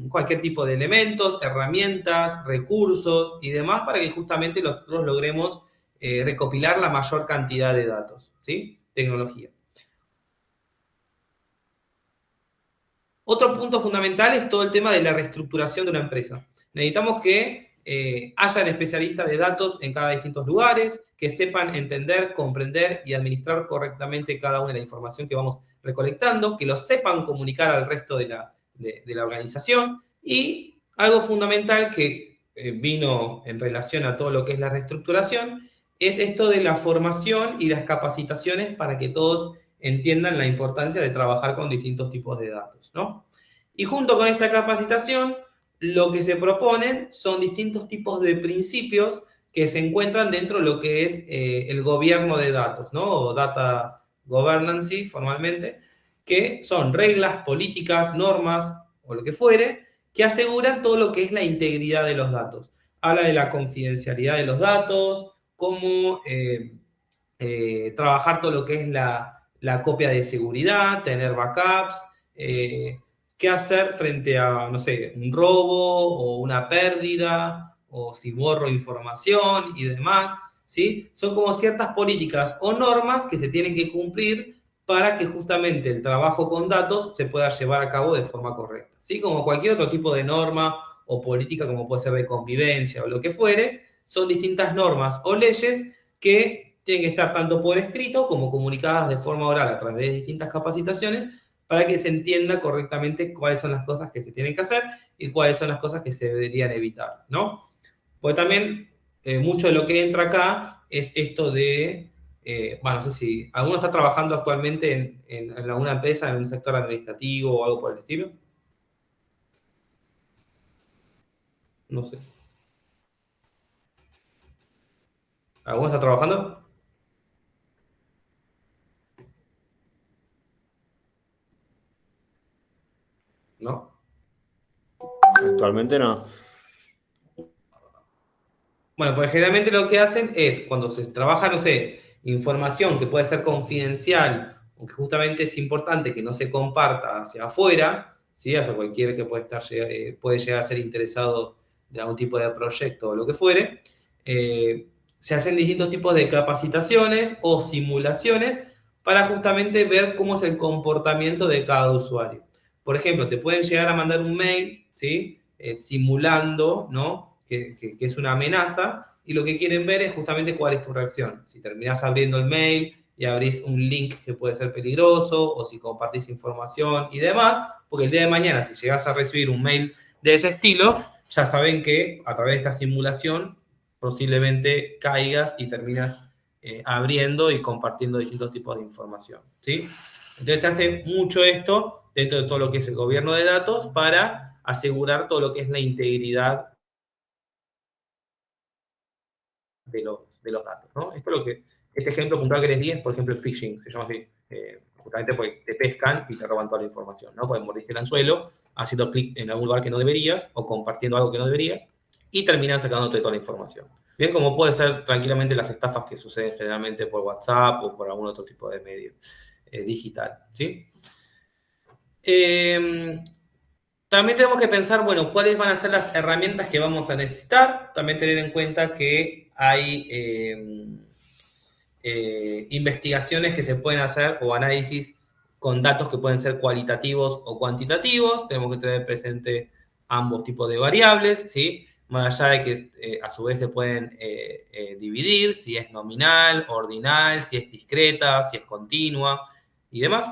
cualquier tipo de elementos, herramientas, recursos y demás para que justamente nosotros logremos recopilar la mayor cantidad de datos, ¿sí? Tecnología. Otro punto fundamental es todo el tema de la reestructuración de una empresa. Necesitamos que hayan especialistas de datos en cada distintos lugares, que sepan entender, comprender y administrar correctamente cada una de la información que vamos recolectando, que lo sepan comunicar al resto de la organización. Y algo fundamental que vino en relación a todo lo que es la reestructuración es esto de la formación y las capacitaciones para que todos entiendan la importancia de trabajar con distintos tipos de datos, ¿no? Y junto con esta capacitación, lo que se proponen son distintos tipos de principios que se encuentran dentro de lo que es el gobierno de datos, ¿no? O data governance formalmente, que son reglas, políticas, normas o lo que fuere, que aseguran todo lo que es la integridad de los datos. Habla de la confidencialidad de los datos, cómo trabajar todo lo que es la copia de seguridad, tener backups, qué hacer frente a, no sé, un robo o una pérdida, o si borro información y demás, ¿sí? Son como ciertas políticas o normas que se tienen que cumplir para que justamente el trabajo con datos se pueda llevar a cabo de forma correcta, ¿sí? Como cualquier otro tipo de norma o política, como puede ser de convivencia o lo que fuere, son distintas normas o leyes que tienen que estar tanto por escrito como comunicadas de forma oral a través de distintas capacitaciones para que se entienda correctamente cuáles son las cosas que se tienen que hacer y cuáles son las cosas que se deberían evitar, ¿no? Porque también mucho de lo que entra acá es esto de no sé si alguno está trabajando actualmente en alguna empresa, en un sector administrativo o algo por el estilo. No sé. ¿Alguno está trabajando? ¿No? Actualmente no. Bueno, pues generalmente lo que hacen es, cuando se trabaja, no sé, información que puede ser confidencial o que justamente es importante que no se comparta hacia afuera, ¿sí? O sea, cualquiera que puede llegar a ser interesado de algún tipo de proyecto o lo que fuere, se hacen distintos tipos de capacitaciones o simulaciones para justamente ver cómo es el comportamiento de cada usuario. Por ejemplo, te pueden llegar a mandar un mail, ¿sí? Simulando, ¿no? Que es una amenaza, y lo que quieren ver es justamente cuál es tu reacción. Si terminás abriendo el mail y abrís un link que puede ser peligroso, o si compartís información y demás, porque el día de mañana, si llegás a recibir un mail de ese estilo, ya saben que a través de esta simulación posiblemente caigas y terminas abriendo y compartiendo distintos tipos de información, ¿sí? Entonces se hace mucho esto dentro de todo lo que es el gobierno de datos para asegurar todo lo que es la integridad de los datos, ¿no? Esto es lo que, este ejemplo puntual que les di es, por ejemplo, el phishing, se llama así, justamente porque te pescan y te roban toda la información, ¿no? Pueden mordirse el anzuelo, haciendo clic en algún lugar que no deberías, o compartiendo algo que no deberías, y terminan sacándote toda la información. Bien, como puede ser tranquilamente las estafas que suceden generalmente por WhatsApp o por algún otro tipo de medio digital, ¿sí? También tenemos que pensar, bueno, cuáles van a ser las herramientas que vamos a necesitar. También tener en cuenta que hay investigaciones que se pueden hacer o análisis con datos que pueden ser cualitativos o cuantitativos. Tenemos que tener presente ambos tipos de variables, ¿sí? Más allá de que a su vez se pueden dividir, si es nominal, ordinal, si es discreta, si es continua y demás.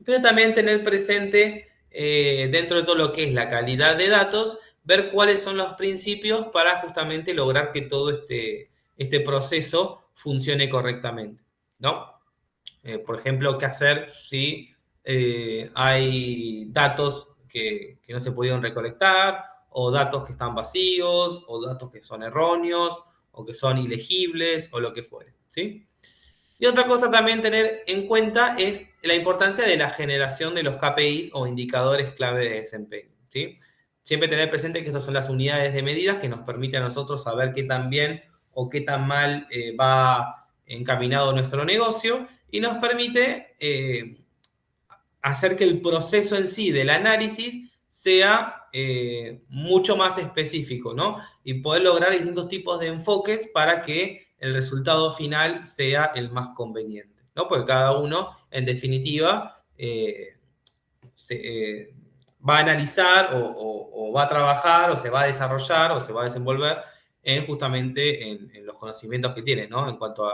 Pero también tener presente, dentro de todo lo que es la calidad de datos, ver cuáles son los principios para justamente lograr que todo este proceso funcione correctamente, ¿no? Por ejemplo, qué hacer si hay datos que no se pudieron recolectar, o datos que están vacíos, o datos que son erróneos, o que son ilegibles, o lo que fuere, ¿sí? Y otra cosa también tener en cuenta es la importancia de la generación de los KPIs o indicadores clave de desempeño, ¿sí? Siempre tener presente que estas son las unidades de medidas que nos permiten a nosotros saber qué tan bien o qué tan mal va encaminado nuestro negocio, y nos permite hacer que el proceso en sí del análisis sea mucho más específico, ¿no? Y poder lograr distintos tipos de enfoques para que el resultado final sea el más conveniente, ¿no? Porque cada uno, en definitiva, va a analizar o va a trabajar o se va a desarrollar o se va a desenvolver justamente en los conocimientos que tiene, ¿no? En cuanto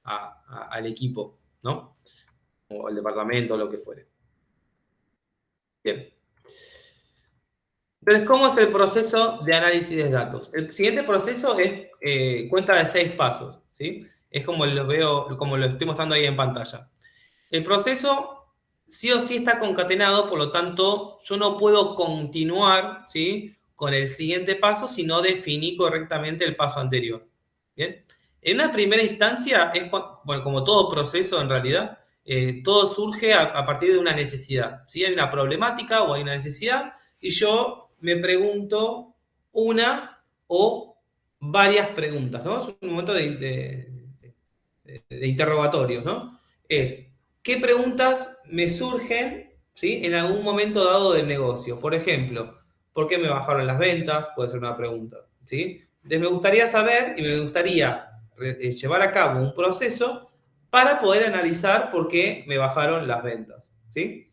al equipo, ¿no? O el departamento, o lo que fuere. Bien. Entonces, ¿cómo es el proceso de análisis de datos? El siguiente proceso cuenta de 6 pasos, ¿sí? Es como lo estoy mostrando ahí en pantalla. El proceso sí o sí está concatenado, por lo tanto, yo no puedo continuar, ¿sí?, con el siguiente paso si no definí correctamente el paso anterior. ¿Bien? En una primera instancia, bueno, como todo proceso en realidad, todo surge a partir de una necesidad, ¿sí? Hay una problemática o hay una necesidad, y yo me pregunto una o varias preguntas, ¿no? Es un momento de interrogatorios, ¿no? ¿Qué preguntas me surgen, ¿sí?, en algún momento dado del negocio? Por ejemplo, ¿por qué me bajaron las ventas? Puede ser una pregunta, ¿sí? Entonces me gustaría saber y me gustaría llevar a cabo un proceso para poder analizar por qué me bajaron las ventas, ¿sí?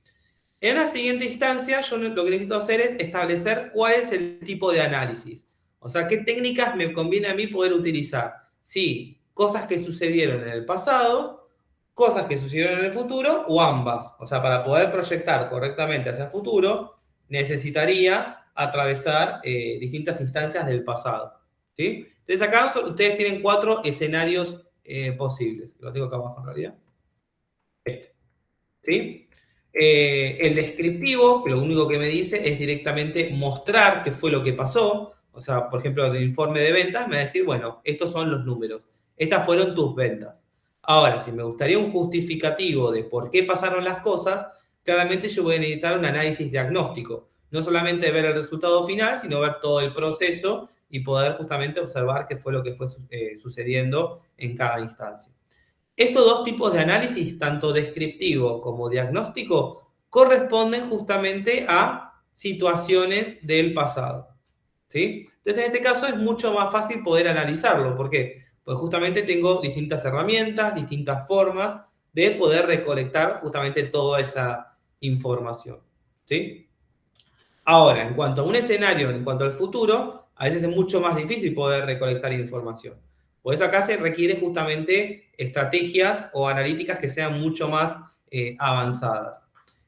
En la siguiente instancia, yo lo que necesito hacer es establecer cuál es el tipo de análisis. O sea, qué técnicas me conviene a mí poder utilizar. Sí, cosas que sucedieron en el pasado, cosas que sucedieron en el futuro, o ambas. O sea, para poder proyectar correctamente hacia el futuro, necesitaría atravesar distintas instancias del pasado, ¿sí? Entonces acá ustedes tienen 4 escenarios posibles. Lo tengo acá abajo en realidad. ¿Sí? El descriptivo, que lo único que me dice es directamente mostrar qué fue lo que pasó. O sea, por ejemplo, el informe de ventas me va a decir, bueno, estos son los números. Estas fueron tus ventas. Ahora, si me gustaría un justificativo de por qué pasaron las cosas, claramente yo voy a necesitar un análisis diagnóstico. No solamente ver el resultado final, sino ver todo el proceso y poder justamente observar qué fue lo que fue sucediendo en cada instancia. Estos dos tipos de análisis, tanto descriptivo como diagnóstico, corresponden justamente a situaciones del pasado. ¿Sí? Entonces, en este caso es mucho más fácil poder analizarlo. ¿Por qué? Pues justamente tengo distintas herramientas, distintas formas de poder recolectar justamente toda esa información. ¿Sí? Ahora, en cuanto a un escenario, en cuanto al futuro, a veces es mucho más difícil poder recolectar información. Por eso acá se requiere justamente estrategias o analíticas que sean mucho más avanzadas.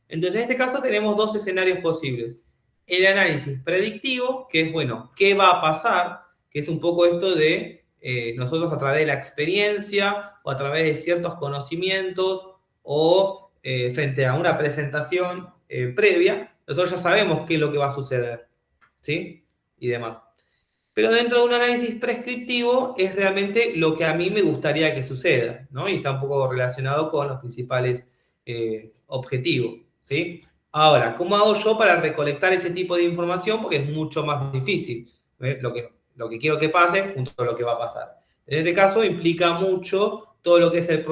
Entonces, en este caso tenemos dos escenarios posibles. El análisis predictivo, que es, bueno, ¿qué va a pasar? Que es un poco esto de nosotros a través de la experiencia o a través de ciertos conocimientos o frente a una presentación previa, nosotros ya sabemos qué es lo que va a suceder, ¿sí? Y demás. Pero dentro de un análisis prescriptivo es realmente lo que a mí me gustaría que suceda, ¿no? Y está un poco relacionado con los principales objetivos, ¿sí? Ahora, ¿cómo hago yo para recolectar ese tipo de información? Porque es mucho más difícil, ¿eh? Lo que quiero que pase junto con lo que va a pasar. En este caso implica mucho todo lo que es el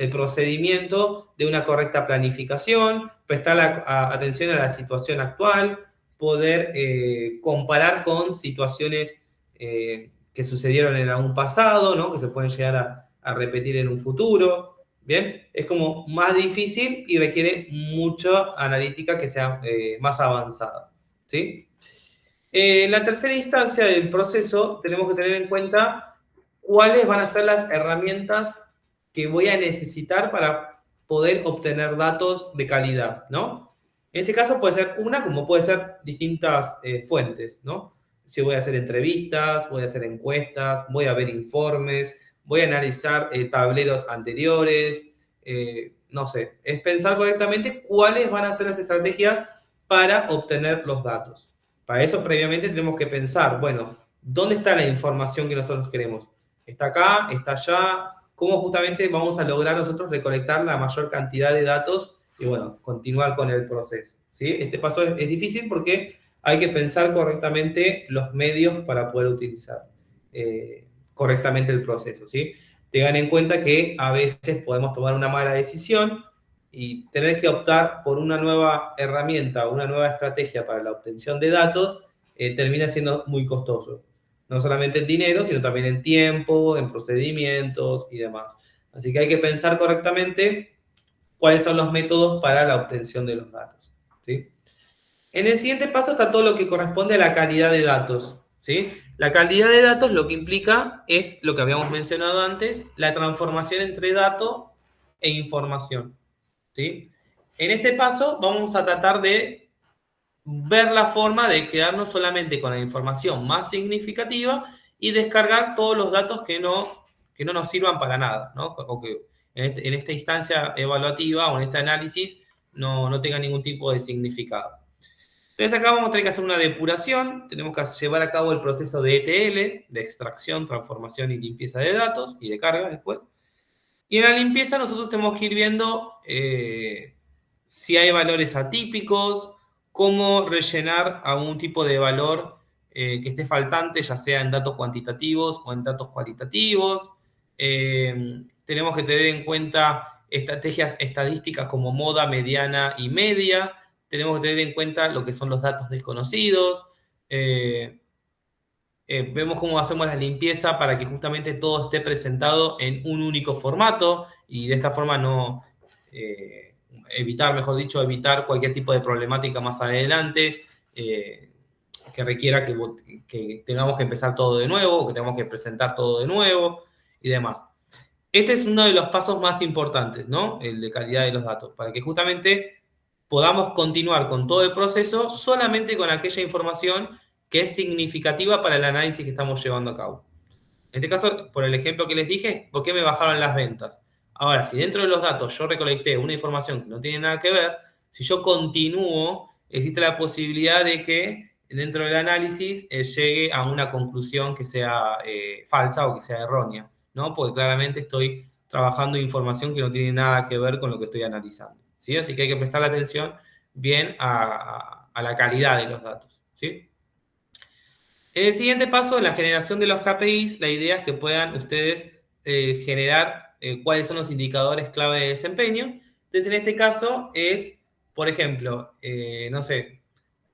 procedimiento de una correcta planificación, prestar atención a la situación actual, poder comparar con situaciones que sucedieron en algún pasado, ¿no? Que se pueden llegar a repetir en un futuro. Bien, es como más difícil y requiere mucha analítica que sea más avanzada, ¿sí? En la tercera instancia del proceso tenemos que tener en cuenta cuáles van a ser las herramientas que voy a necesitar para poder obtener datos de calidad, ¿no? En este caso puede ser una, como puede ser distintas fuentes, ¿no? Si voy a hacer entrevistas, voy a hacer encuestas, voy a ver informes, voy a analizar tableros anteriores, no sé, es pensar correctamente cuáles van a ser las estrategias para obtener los datos. Para eso previamente tenemos que pensar, bueno, ¿dónde está la información que nosotros queremos? ¿Está acá? ¿Está allá? ¿Cómo justamente vamos a lograr nosotros recolectar la mayor cantidad de datos y, bueno, continuar con el proceso? ¿Sí? Este paso es difícil porque hay que pensar correctamente los medios para poder utilizar correctamente el proceso, ¿sí? Tengan en cuenta que a veces podemos tomar una mala decisión y tener que optar por una nueva herramienta, una nueva estrategia para la obtención de datos, termina siendo muy costoso. No solamente en dinero, sino también en tiempo, en procedimientos y demás. Así que hay que pensar correctamente cuáles son los métodos para la obtención de los datos, ¿sí? En el siguiente paso está todo lo que corresponde a la calidad de datos, ¿sí? La calidad de datos lo que implica es lo que habíamos mencionado antes, la transformación entre dato e información, ¿sí? En este paso vamos a tratar de ver la forma de quedarnos solamente con la información más significativa y descargar todos los datos que no nos sirvan para nada, ¿no? O que en esta instancia evaluativa o en este análisis no tenga ningún tipo de significado. Entonces acá vamos a tener que hacer una depuración, tenemos que llevar a cabo el proceso de ETL, de extracción, transformación y limpieza de datos y de carga después. Y en la limpieza nosotros tenemos que ir viendo si hay valores atípicos, cómo rellenar algún tipo de valor que esté faltante, ya sea en datos cuantitativos o en datos cualitativos. Tenemos que tener en cuenta estrategias estadísticas como moda, mediana y media. Tenemos que tener en cuenta lo que son los datos desconocidos. Vemos cómo hacemos la limpieza para que justamente todo esté presentado en un único formato y de esta forma evitar cualquier tipo de problemática más adelante que requiera que tengamos que empezar todo de nuevo o que tengamos que presentar todo de nuevo y demás. Este es uno de los pasos más importantes, ¿no? El de calidad de los datos, para que justamente podamos continuar con todo el proceso solamente con aquella información que es significativa para el análisis que estamos llevando a cabo. En este caso, por el ejemplo que les dije, ¿por qué me bajaron las ventas? Ahora, si dentro de los datos yo recolecté una información que no tiene nada que ver, si yo continúo, existe la posibilidad de que dentro del análisis llegue a una conclusión que sea falsa o que sea errónea, ¿no? Porque claramente estoy trabajando información que no tiene nada que ver con lo que estoy analizando, ¿sí? Así que hay que prestar atención bien a la calidad de los datos, ¿sí? En el siguiente paso, en la generación de los KPIs, la idea es que puedan ustedes generar cuáles son los indicadores clave de desempeño. Entonces, en este caso es, por ejemplo, no sé,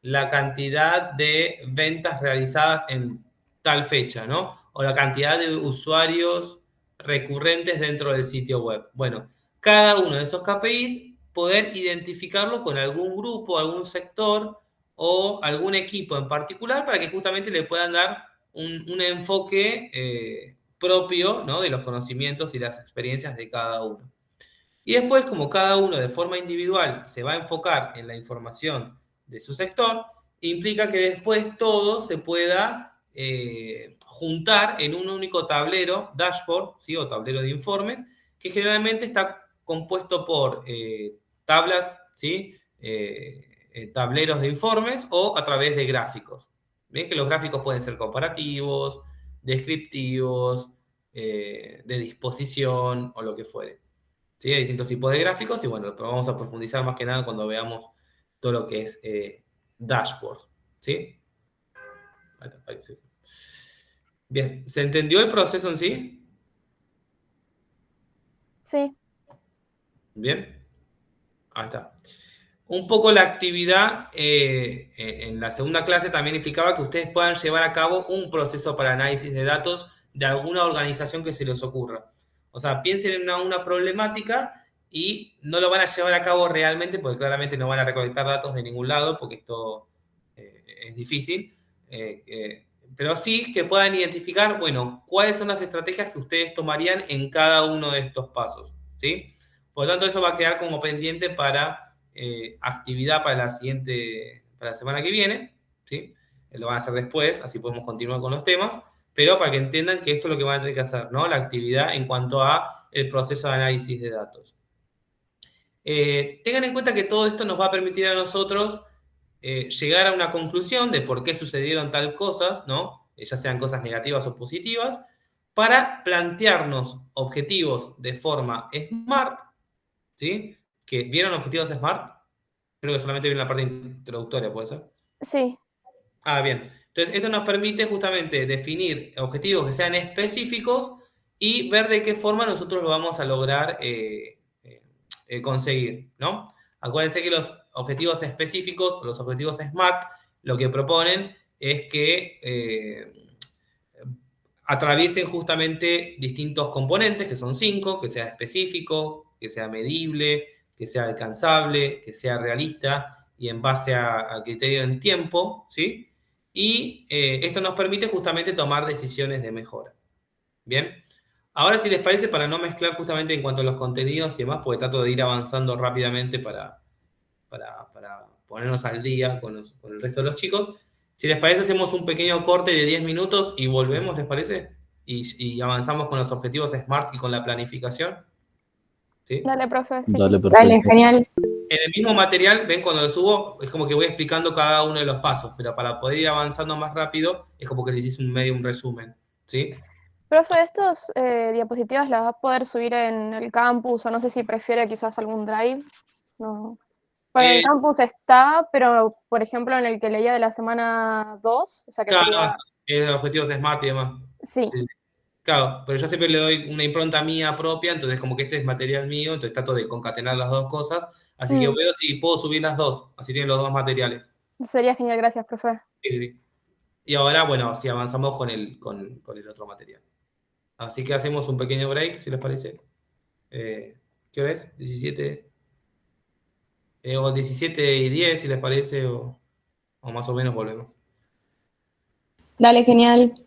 la cantidad de ventas realizadas en tal fecha, ¿no? O la cantidad de usuarios recurrentes dentro del sitio web. Bueno, cada uno de esos KPIs, poder identificarlo con algún grupo, algún sector o algún equipo en particular para que justamente le puedan dar un enfoque propio, ¿no? De los conocimientos y las experiencias de cada uno. Y después, como cada uno de forma individual se va a enfocar en la información de su sector, implica que después todo se pueda juntar en un único tablero, dashboard, ¿sí? O tablero de informes, que generalmente está compuesto por tablas, ¿sí? Tableros de informes o a través de gráficos. ¿Ven? Que los gráficos pueden ser comparativos, descriptivos, de disposición o lo que fuere. ¿Sí? Hay distintos tipos de gráficos y bueno, pero vamos a profundizar más que nada cuando veamos todo lo que es dashboard. ¿Sí? Ahí sí. Bien, ¿se entendió el proceso en sí? Sí, Bien, ahí está. Un poco la actividad en la segunda clase también implicaba que ustedes puedan llevar a cabo un proceso para análisis de datos de alguna organización que se les ocurra. O sea, piensen en una problemática y no lo van a llevar a cabo realmente porque claramente no van a recolectar datos de ningún lado porque esto es difícil. Pero sí que puedan identificar, bueno, cuáles son las estrategias que ustedes tomarían en cada uno de estos pasos. ¿Sí? Por lo tanto, eso va a quedar como pendiente para actividad para para la semana que viene, ¿sí? Lo van a hacer después, así podemos continuar con los temas, pero para que entiendan que esto es lo que van a tener que hacer, ¿no? La actividad en cuanto a el proceso de análisis de datos. Tengan en cuenta que todo esto nos va a permitir a nosotros llegar a una conclusión de por qué sucedieron tal cosas, ¿no? Ya sean cosas negativas o positivas, para plantearnos objetivos de forma SMART, ¿sí? ¿Vieron objetivos SMART? Creo que solamente vieron la parte introductoria, ¿puede ser? sí. Ah, bien. Entonces, esto nos permite justamente definir objetivos que sean específicos y ver de qué forma nosotros lo vamos a lograr conseguir, ¿no? Acuérdense que los objetivos específicos, los objetivos SMART, lo que proponen es que atraviesen justamente distintos componentes, que son 5, que sea específico, que sea medible, que sea alcanzable, que sea realista y en base a criterio en tiempo, ¿sí? Y esto nos permite justamente tomar decisiones de mejora. Bien, ahora si les parece, para no mezclar justamente en cuanto a los contenidos y demás, porque trato de ir avanzando rápidamente para ponernos al día con el resto de los chicos. Si les parece, hacemos un pequeño corte de 10 minutos y volvemos, ¿les parece? Y avanzamos con los objetivos SMART y con la planificación. ¿Sí? Dale, profe, sí. Dale, Dale, perfecto. genial. En el mismo material, ven, cuando lo subo, es como que voy explicando cada uno de los pasos, pero para poder ir avanzando más rápido, es como que les hice un resumen. ¿Sí? Profe, ¿estos diapositivas las va a poder subir en el campus o no sé si prefiere quizás algún drive? No. Porque en el Es, campus está, pero por ejemplo en el que leía de la semana 2, o sea que claro, sería... es objetivos SMART y demás. Sí, Sí. Claro, pero yo siempre le doy una impronta mía propia, entonces como que este es material mío, entonces trato de concatenar las dos cosas, así que veo si puedo subir las dos, así tienen los dos materiales. sería genial, gracias, profe. Sí, sí, sí. Y ahora, bueno, si avanzamos con el otro material. Así que hacemos un pequeño break, si les parece. ¿Qué hora es? 17, o 17:10, si les parece, o más o menos volvemos. Dale, genial.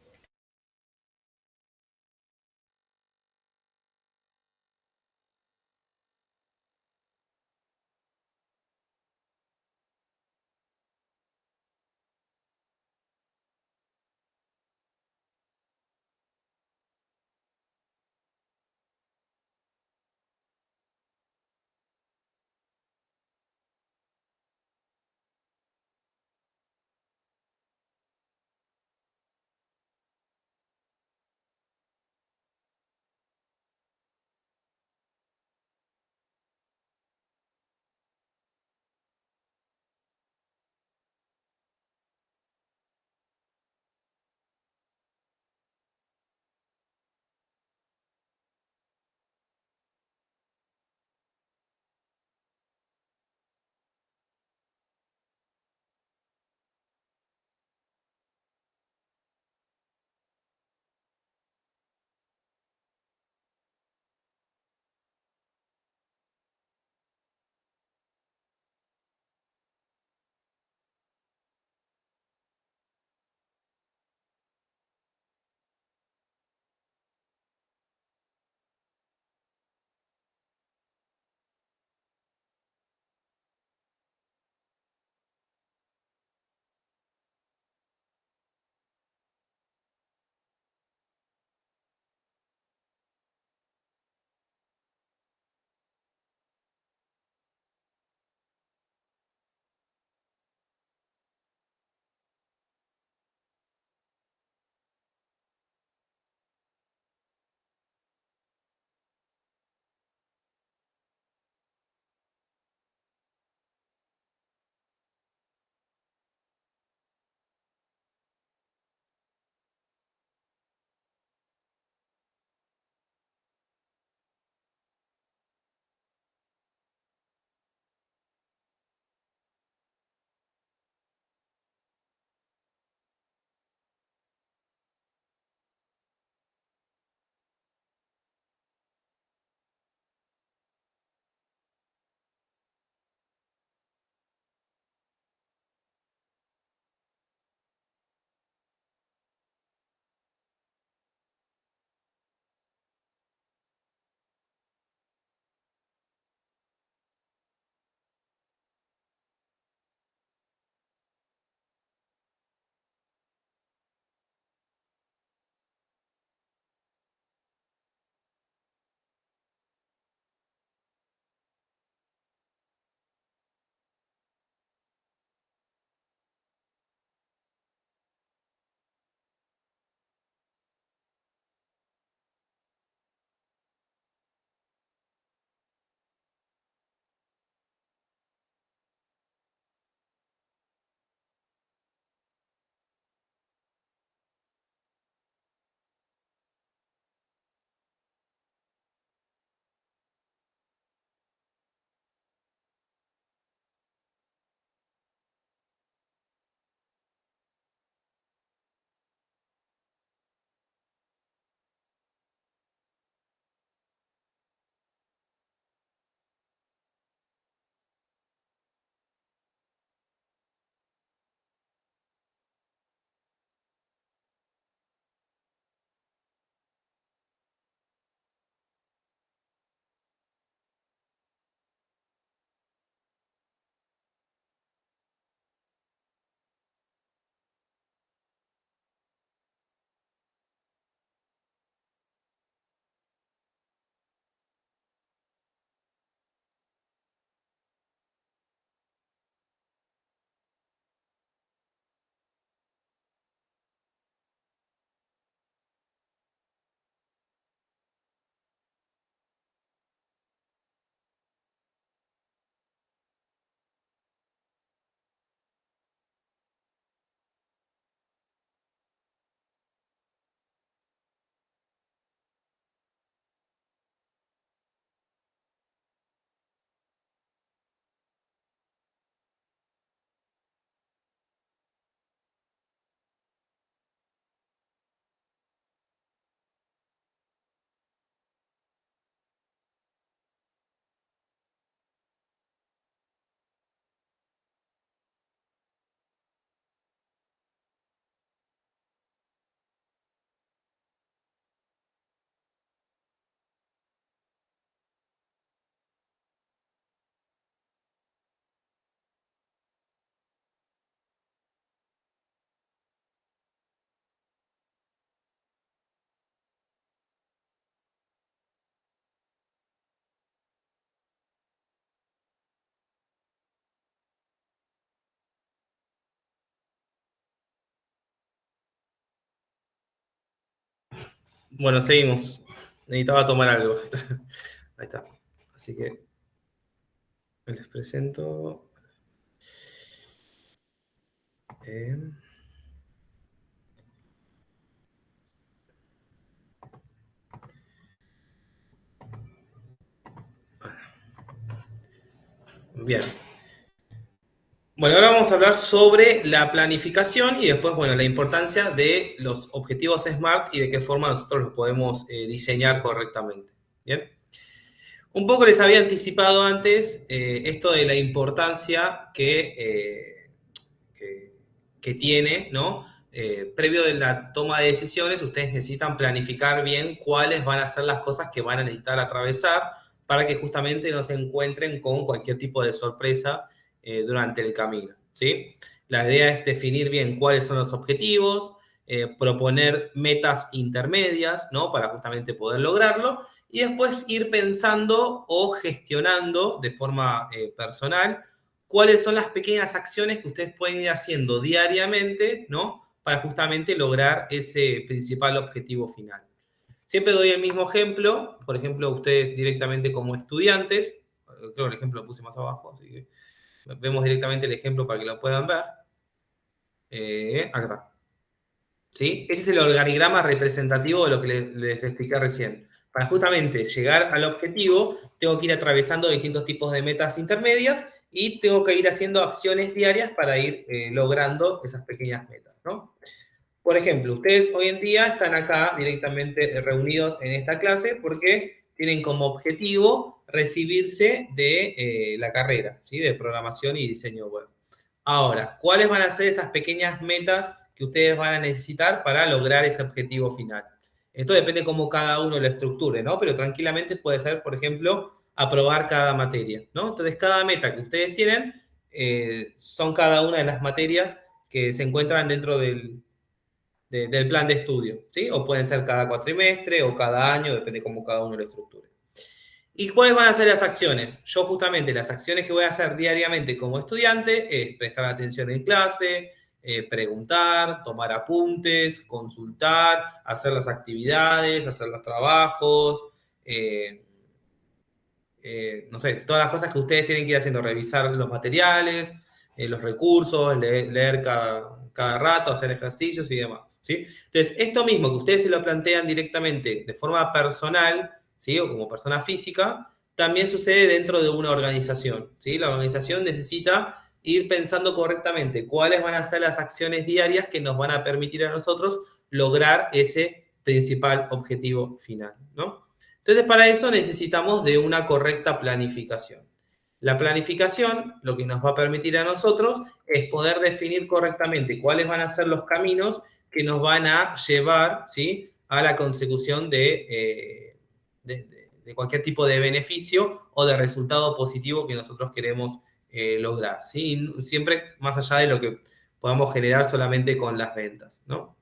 Bueno, seguimos. Necesitaba tomar algo. Ahí está. Así que les presento. Bien. Bueno, ahora vamos a hablar sobre la planificación y después, bueno, la importancia de los objetivos SMART y de qué forma nosotros los podemos diseñar correctamente. Bien. Un poco les había anticipado antes esto de la importancia que tiene, ¿no? Previo de la toma de decisiones, ustedes necesitan planificar bien cuáles van a ser las cosas que van a necesitar atravesar para que justamente no se encuentren con cualquier tipo de sorpresa durante el camino, ¿sí? La idea es definir bien cuáles son los objetivos, proponer metas intermedias, ¿no? Para justamente poder lograrlo y después ir pensando o gestionando de forma personal cuáles son las pequeñas acciones que ustedes pueden ir haciendo diariamente, ¿no? Para justamente lograr ese principal objetivo final. Siempre doy el mismo ejemplo, por ejemplo, ustedes directamente como estudiantes, creo que el ejemplo lo puse más abajo, así que vemos directamente el ejemplo para que lo puedan ver. Acá está. ¿Sí? Este es el organigrama representativo de lo que les expliqué recién. Para justamente llegar al objetivo, tengo que ir atravesando distintos tipos de metas intermedias y tengo que ir haciendo acciones diarias para ir logrando esas pequeñas metas, ¿no? Por ejemplo, ustedes hoy en día están acá directamente reunidos en esta clase porque tienen como objetivo recibirse de la carrera, ¿sí? De programación y diseño web. Ahora, ¿cuáles van a ser esas pequeñas metas que ustedes van a necesitar para lograr ese objetivo final? Esto depende cómo cada uno lo estructure, ¿no? Pero tranquilamente puede ser, por ejemplo, aprobar cada materia, ¿no? Entonces, cada meta que ustedes tienen son cada una de las materias que se encuentran dentro del plan de estudio, ¿sí? O pueden ser cada cuatrimestre o cada año, depende cómo cada uno lo estructure. ¿Y cuáles van a ser las acciones? Yo justamente las acciones que voy a hacer diariamente como estudiante es prestar atención en clase, preguntar, tomar apuntes, consultar, hacer las actividades, hacer los trabajos, no sé, todas las cosas que ustedes tienen que ir haciendo, revisar los materiales, los recursos, leer cada rato, hacer ejercicios y demás, ¿sí? Entonces, esto mismo que ustedes se lo plantean directamente de forma personal, ¿sí? O como persona física, también sucede dentro de una organización, ¿sí? La organización necesita ir pensando correctamente cuáles van a ser las acciones diarias que nos van a permitir a nosotros lograr ese principal objetivo final, ¿no? Entonces, para eso necesitamos de una correcta planificación. La planificación lo que nos va a permitir a nosotros es poder definir correctamente cuáles van a ser los caminos que nos van a llevar, ¿sí? A la consecución de cualquier tipo de beneficio o de resultado positivo que nosotros queremos lograr, ¿sí? Y siempre más allá de lo que podamos generar solamente con las ventas, ¿no?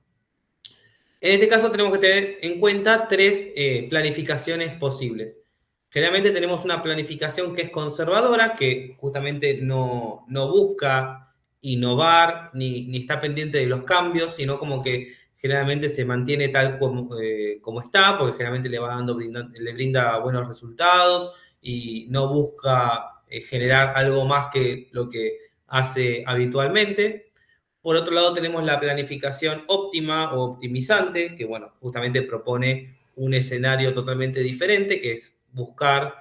En este caso tenemos que tener en cuenta tres planificaciones posibles. Generalmente tenemos una planificación que es conservadora, que justamente no busca innovar ni está pendiente de los cambios, sino como que generalmente se mantiene tal como está, porque generalmente le brinda buenos resultados y no busca generar algo más que lo que hace habitualmente. Por otro lado, tenemos la planificación óptima o optimizante, que, bueno, justamente propone un escenario totalmente diferente, que es buscar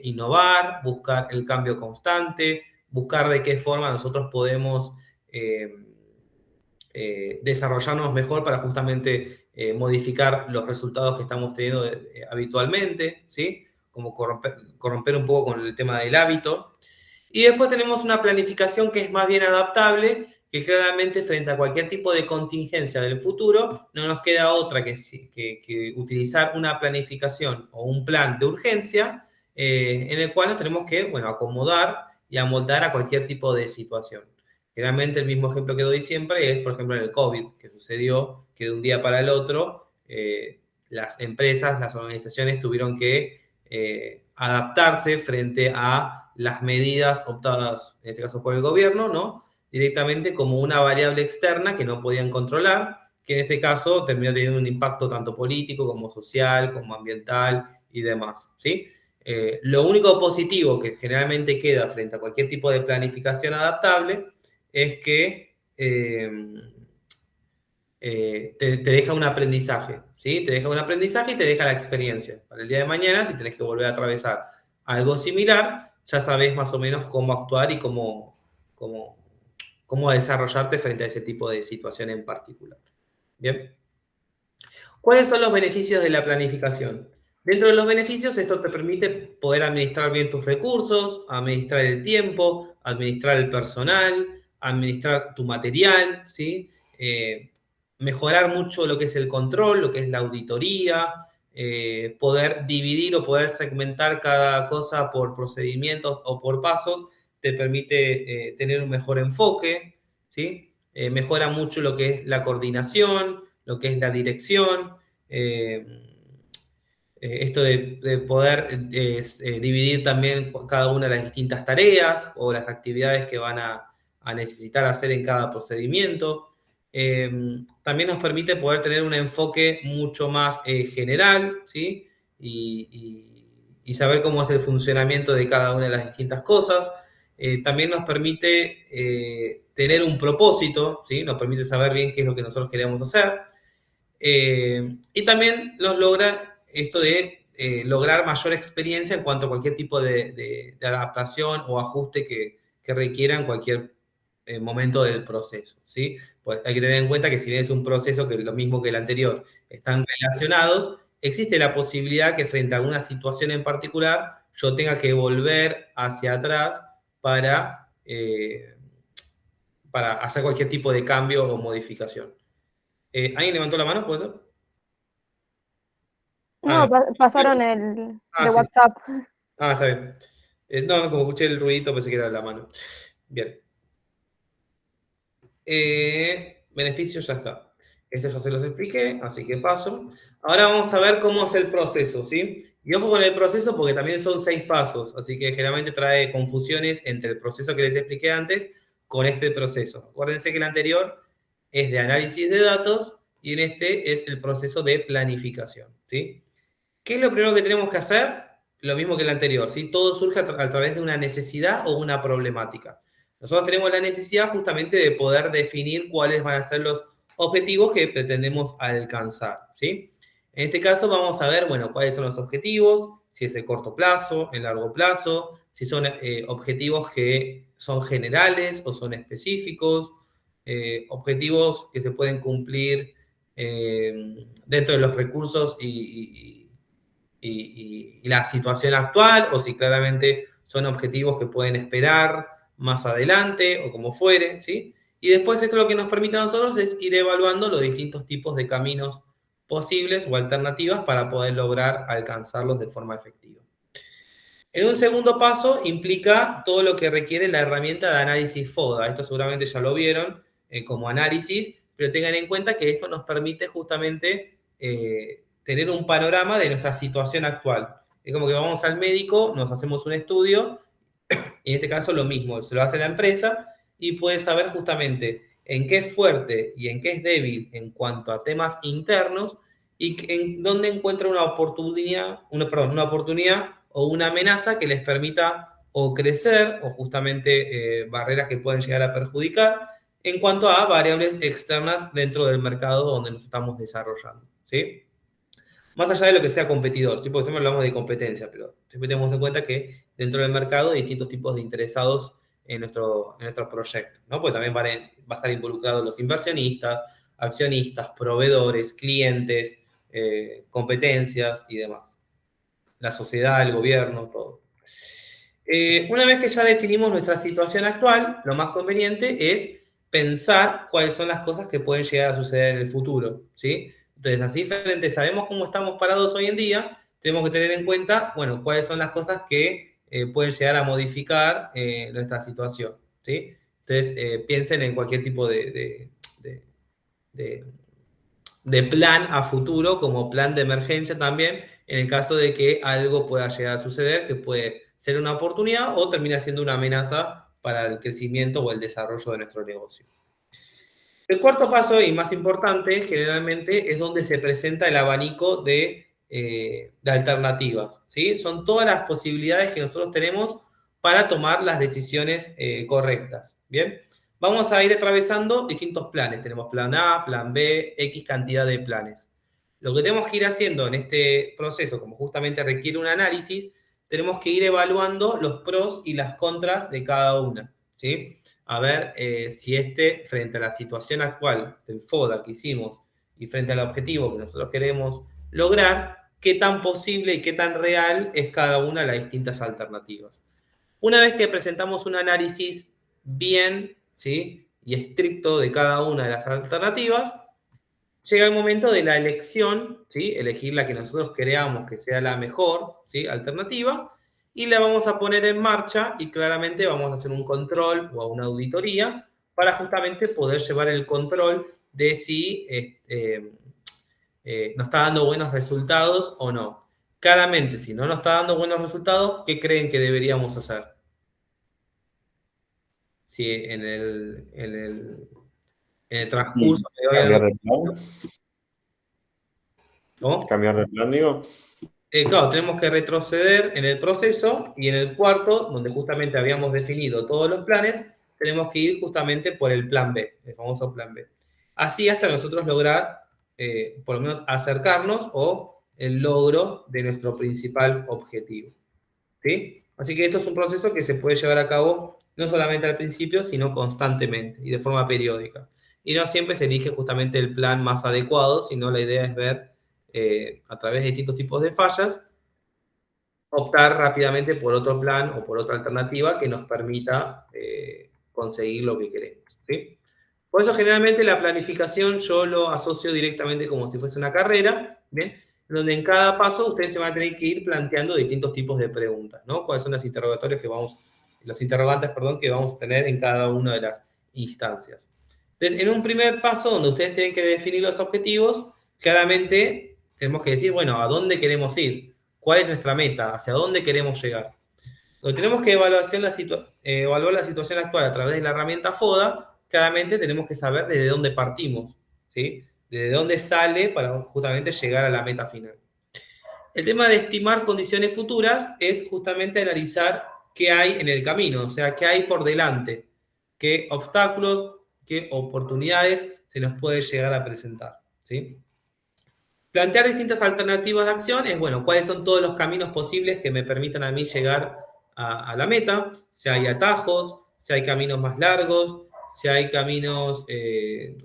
innovar, buscar el cambio constante, buscar de qué forma nosotros podemos desarrollarnos mejor para justamente modificar los resultados que estamos teniendo habitualmente, ¿sí? Como corromper un poco con el tema del hábito. Y después tenemos una planificación que es más bien adaptable, que claramente frente a cualquier tipo de contingencia del futuro, no nos queda otra que utilizar una planificación o un plan de urgencia en el cual nos tenemos que, bueno, acomodar y amoldar a cualquier tipo de situación. Generalmente el mismo ejemplo que doy siempre es, por ejemplo, en el COVID, que sucedió que de un día para el otro las empresas, las organizaciones tuvieron que adaptarse frente a las medidas optadas, en este caso por el gobierno, ¿no? Directamente como una variable externa que no podían controlar, que en este caso termina teniendo un impacto tanto político como social, como ambiental y demás, ¿sí? Lo único positivo que generalmente queda frente a cualquier tipo de planificación adaptable es que te deja un aprendizaje, ¿sí? Te deja un aprendizaje y te deja la experiencia. Para el día de mañana, si tenés que volver a atravesar algo similar, ya sabés más o menos cómo actuar y cómo desarrollarte frente a ese tipo de situación en particular. ¿Bien? ¿Cuáles son los beneficios de la planificación? Dentro de los beneficios, esto te permite poder administrar bien tus recursos, administrar el tiempo, administrar el personal, administrar tu material, ¿sí? Mejorar mucho lo que es el control, lo que es la auditoría, poder dividir o poder segmentar cada cosa por procedimientos o por pasos, te permite tener un mejor enfoque, ¿sí? Mejora mucho lo que es la coordinación, lo que es la dirección, esto de poder dividir también cada una de las distintas tareas o las actividades que van a necesitar hacer en cada procedimiento. También nos permite poder tener un enfoque mucho más general, ¿sí? Y saber cómo es el funcionamiento de cada una de las distintas cosas. También nos permite tener un propósito, ¿sí? Nos permite saber bien qué es lo que nosotros queremos hacer. Y también nos logra esto de lograr mayor experiencia en cuanto a cualquier tipo de adaptación o ajuste que requiera en cualquier momento del proceso, ¿sí? Pues hay que tener en cuenta que si bien es un proceso que es lo mismo que el anterior, están relacionados, existe la posibilidad que frente a una situación en particular yo tenga que volver hacia atrás para hacer cualquier tipo de cambio o modificación. ¿Alguien levantó la mano? ¿Puede ser? No, pasaron el de sí. WhatsApp. Está bien. No, como escuché el ruidito pensé que era la mano. Bien. Beneficios ya está. Esto ya se los expliqué, así que paso. Ahora vamos a ver cómo es el proceso, ¿sí? Y ojo con el proceso porque también son 6 pasos, así que generalmente trae confusiones entre el proceso que les expliqué antes con este proceso. Acuérdense que el anterior es de análisis de datos y en este es el proceso de planificación, ¿sí? ¿Qué es lo primero que tenemos que hacer? Lo mismo que el anterior, ¿sí? Todo surge a través de una necesidad o una problemática. Nosotros tenemos la necesidad justamente de poder definir cuáles van a ser los objetivos que pretendemos alcanzar, ¿sí? En este caso vamos a ver, bueno, cuáles son los objetivos, si es de corto plazo, en largo plazo, si son objetivos que son generales o son específicos, objetivos que se pueden cumplir dentro de los recursos y la situación actual, o si claramente son objetivos que pueden esperar más adelante, o como fuere, ¿sí? Y después esto lo que nos permite a nosotros es ir evaluando los distintos tipos de caminos posibles o alternativas para poder lograr alcanzarlos de forma efectiva. En un segundo paso implica todo lo que requiere la herramienta de análisis FODA. Esto seguramente ya lo vieron como análisis, pero tengan en cuenta que esto nos permite justamente tener un panorama de nuestra situación actual. Es como que vamos al médico, nos hacemos un estudio, y en este caso lo mismo, se lo hace la empresa y puede saber justamente en qué es fuerte y en qué es débil en cuanto a temas internos y en dónde encuentra una oportunidad o una amenaza que les permita o crecer o justamente barreras que pueden llegar a perjudicar en cuanto a variables externas dentro del mercado donde nos estamos desarrollando, ¿sí? Más allá de lo que sea competidor, ¿sí? Porque siempre hablamos de competencia, pero siempre tenemos en cuenta que dentro del mercado hay distintos tipos de interesados en nuestro proyecto, ¿no? Porque también va a estar involucrados los inversionistas, accionistas, proveedores, clientes, competencias y demás. La sociedad, el gobierno, todo. Una vez que ya definimos nuestra situación actual, lo más conveniente es pensar cuáles son las cosas que pueden llegar a suceder en el futuro, ¿sí? Entonces, así frente, sabemos cómo estamos parados hoy en día, tenemos que tener en cuenta, bueno, cuáles son las cosas que pueden llegar a modificar nuestra situación, ¿sí? Entonces, piensen en cualquier tipo de plan a futuro, como plan de emergencia también, en el caso de que algo pueda llegar a suceder, que puede ser una oportunidad o termina siendo una amenaza para el crecimiento o el desarrollo de nuestro negocio. El cuarto paso, y más importante, generalmente es donde se presenta el abanico de alternativas, ¿sí? Son todas las posibilidades que nosotros tenemos para tomar las decisiones correctas, ¿bien? Vamos a ir atravesando distintos planes. Tenemos plan A, plan B, X cantidad de planes. Lo que tenemos que ir haciendo en este proceso, como justamente requiere un análisis, tenemos que ir evaluando los pros y las contras de cada una, ¿sí? A ver si frente a la situación actual del FODA que hicimos y frente al objetivo que nosotros queremos lograr, qué tan posible y qué tan real es cada una de las distintas alternativas. Una vez que presentamos un análisis bien, ¿sí?, y estricto de cada una de las alternativas, llega el momento de la elección, ¿sí?, elegir la que nosotros creamos que sea la mejor, ¿sí?, alternativa, y la vamos a poner en marcha y claramente vamos a hacer un control o una auditoría para justamente poder llevar el control de si nos está dando buenos resultados o no. Claramente, si no nos está dando buenos resultados, ¿qué creen que deberíamos hacer? Si en el transcurso... ¿Cambiar de plan? ¿Cómo? ¿Cambiar de plan, digo? Claro, tenemos que retroceder en el proceso y en el cuarto, donde justamente habíamos definido todos los planes, tenemos que ir justamente por el plan B, el famoso plan B. Así hasta nosotros lograr, por lo menos, acercarnos o el logro de nuestro principal objetivo. ¿Sí? Así que esto es un proceso que se puede llevar a cabo no solamente al principio, sino constantemente y de forma periódica. Y no siempre se elige justamente el plan más adecuado, sino la idea es ver a través de distintos tipos de fallas, optar rápidamente por otro plan o por otra alternativa que nos permita conseguir lo que queremos. ¿Sí? Por eso generalmente la planificación yo lo asocio directamente como si fuese una carrera, ¿bien? Donde en cada paso ustedes se van a tener que ir planteando distintos tipos de preguntas, ¿no? ¿Cuáles son los interrogatorios los interrogantes, perdón, que vamos a tener en cada una de las instancias? Entonces, en un primer paso donde ustedes tienen que definir los objetivos, claramente tenemos que decir, bueno, ¿a dónde queremos ir? ¿Cuál es nuestra meta? ¿Hacia dónde queremos llegar? Donde tenemos que evaluar la situación actual a través de la herramienta FODA, claramente tenemos que saber desde dónde partimos, ¿sí? Desde dónde sale para justamente llegar a la meta final. El tema de estimar condiciones futuras es justamente analizar qué hay en el camino, o sea, qué hay por delante, qué obstáculos, qué oportunidades se nos puede llegar a presentar, ¿sí? Plantear distintas alternativas de acción es, bueno, cuáles son todos los caminos posibles que me permitan a mí llegar a la meta, si hay atajos, si hay caminos más largos, si hay caminos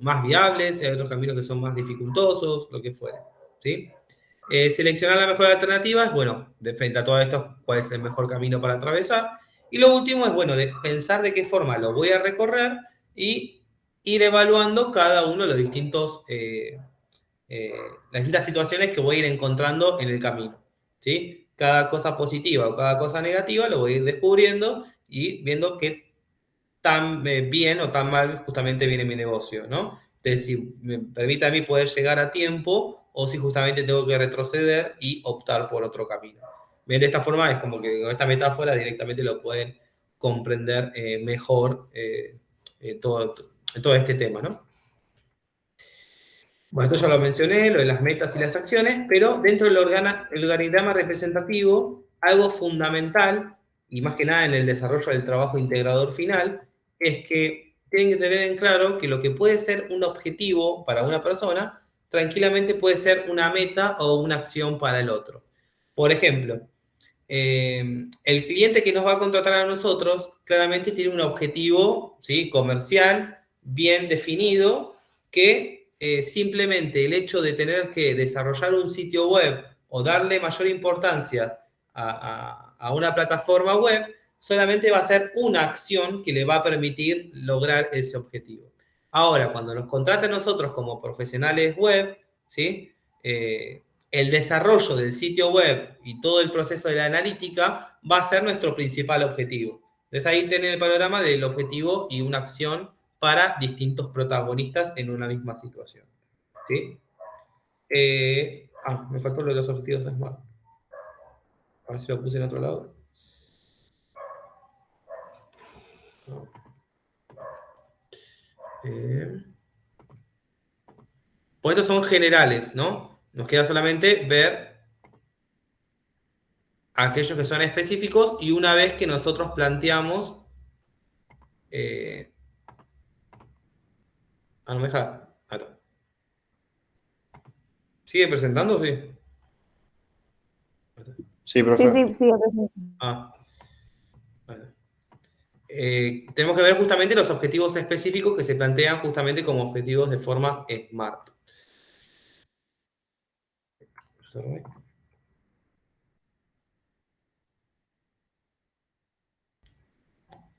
más viables, si hay otros caminos que son más dificultosos, lo que fuere, ¿sí? Seleccionar la mejor alternativa es, bueno, de frente a todo esto, cuál es el mejor camino para atravesar. Y lo último es, bueno, de pensar de qué forma lo voy a recorrer y ir evaluando cada uno de los distintos... las distintas situaciones que voy a ir encontrando en el camino, ¿sí? Cada cosa positiva o cada cosa negativa lo voy a ir descubriendo y viendo qué tan bien o tan mal justamente viene mi negocio, ¿no? Entonces, si me permite a mí poder llegar a tiempo o si justamente tengo que retroceder y optar por otro camino. Bien, de esta forma es como que con esta metáfora directamente lo pueden comprender mejor todo este tema, ¿no? Bueno, esto ya lo mencioné, lo de las metas y las acciones, pero dentro del organigrama representativo, algo fundamental, y más que nada en el desarrollo del trabajo integrador final, es que tienen que tener en claro que lo que puede ser un objetivo para una persona, tranquilamente puede ser una meta o una acción para el otro. Por ejemplo, el cliente que nos va a contratar a nosotros claramente tiene un objetivo, ¿sí?, comercial bien definido que simplemente el hecho de tener que desarrollar un sitio web o darle mayor importancia a una plataforma web, solamente va a ser una acción que le va a permitir lograr ese objetivo. Ahora, cuando nos contrata a nosotros como profesionales web, ¿sí?, el desarrollo del sitio web y todo el proceso de la analítica va a ser nuestro principal objetivo. Entonces ahí tienen el panorama del objetivo y una acción para distintos protagonistas en una misma situación. ¿Sí? Me faltó lo de los objetivos de Smart. A ver si lo puse en otro lado. No. Pues estos son generales, ¿no? Nos queda solamente ver aquellos que son específicos y una vez que nosotros planteamos... no me deja... ¿Sigue presentando? Sí. Sí, Sí, profe. sí, sí. Ah. Bueno. Tenemos que ver justamente los objetivos específicos que se plantean justamente como objetivos de forma SMART.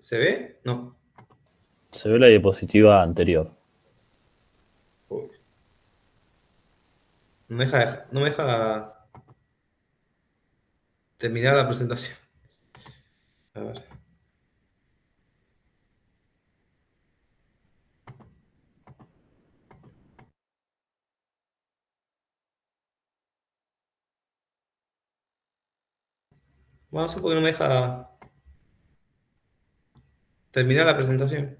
¿Se ve? No. Se ve la diapositiva anterior. Uy. No me deja terminar la presentación. A ver. Bueno, no sé por qué no me deja terminar la presentación.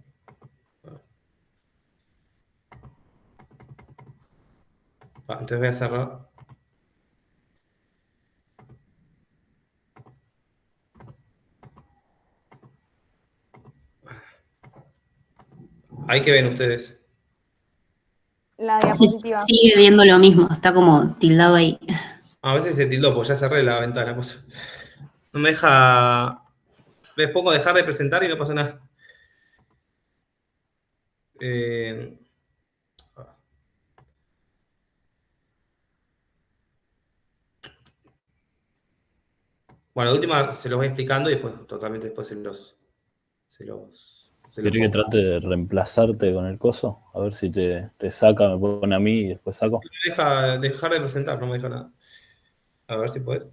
Entonces voy a cerrar. Ahí que ven ustedes. La Se diapositiva. sigue viendo lo mismo, está como tildado ahí. A veces se tildó, pues ya cerré la ventana. Pues. No me deja... Les pongo dejar de presentar y no pasa nada. Bueno, de última se los voy explicando y después totalmente después se los ¿Querés que pongo. trate de reemplazarte con el coso? A ver si te saca, me pone a mí y después saco. Me deja dejar de presentar, no me deja nada. A ver si puedes.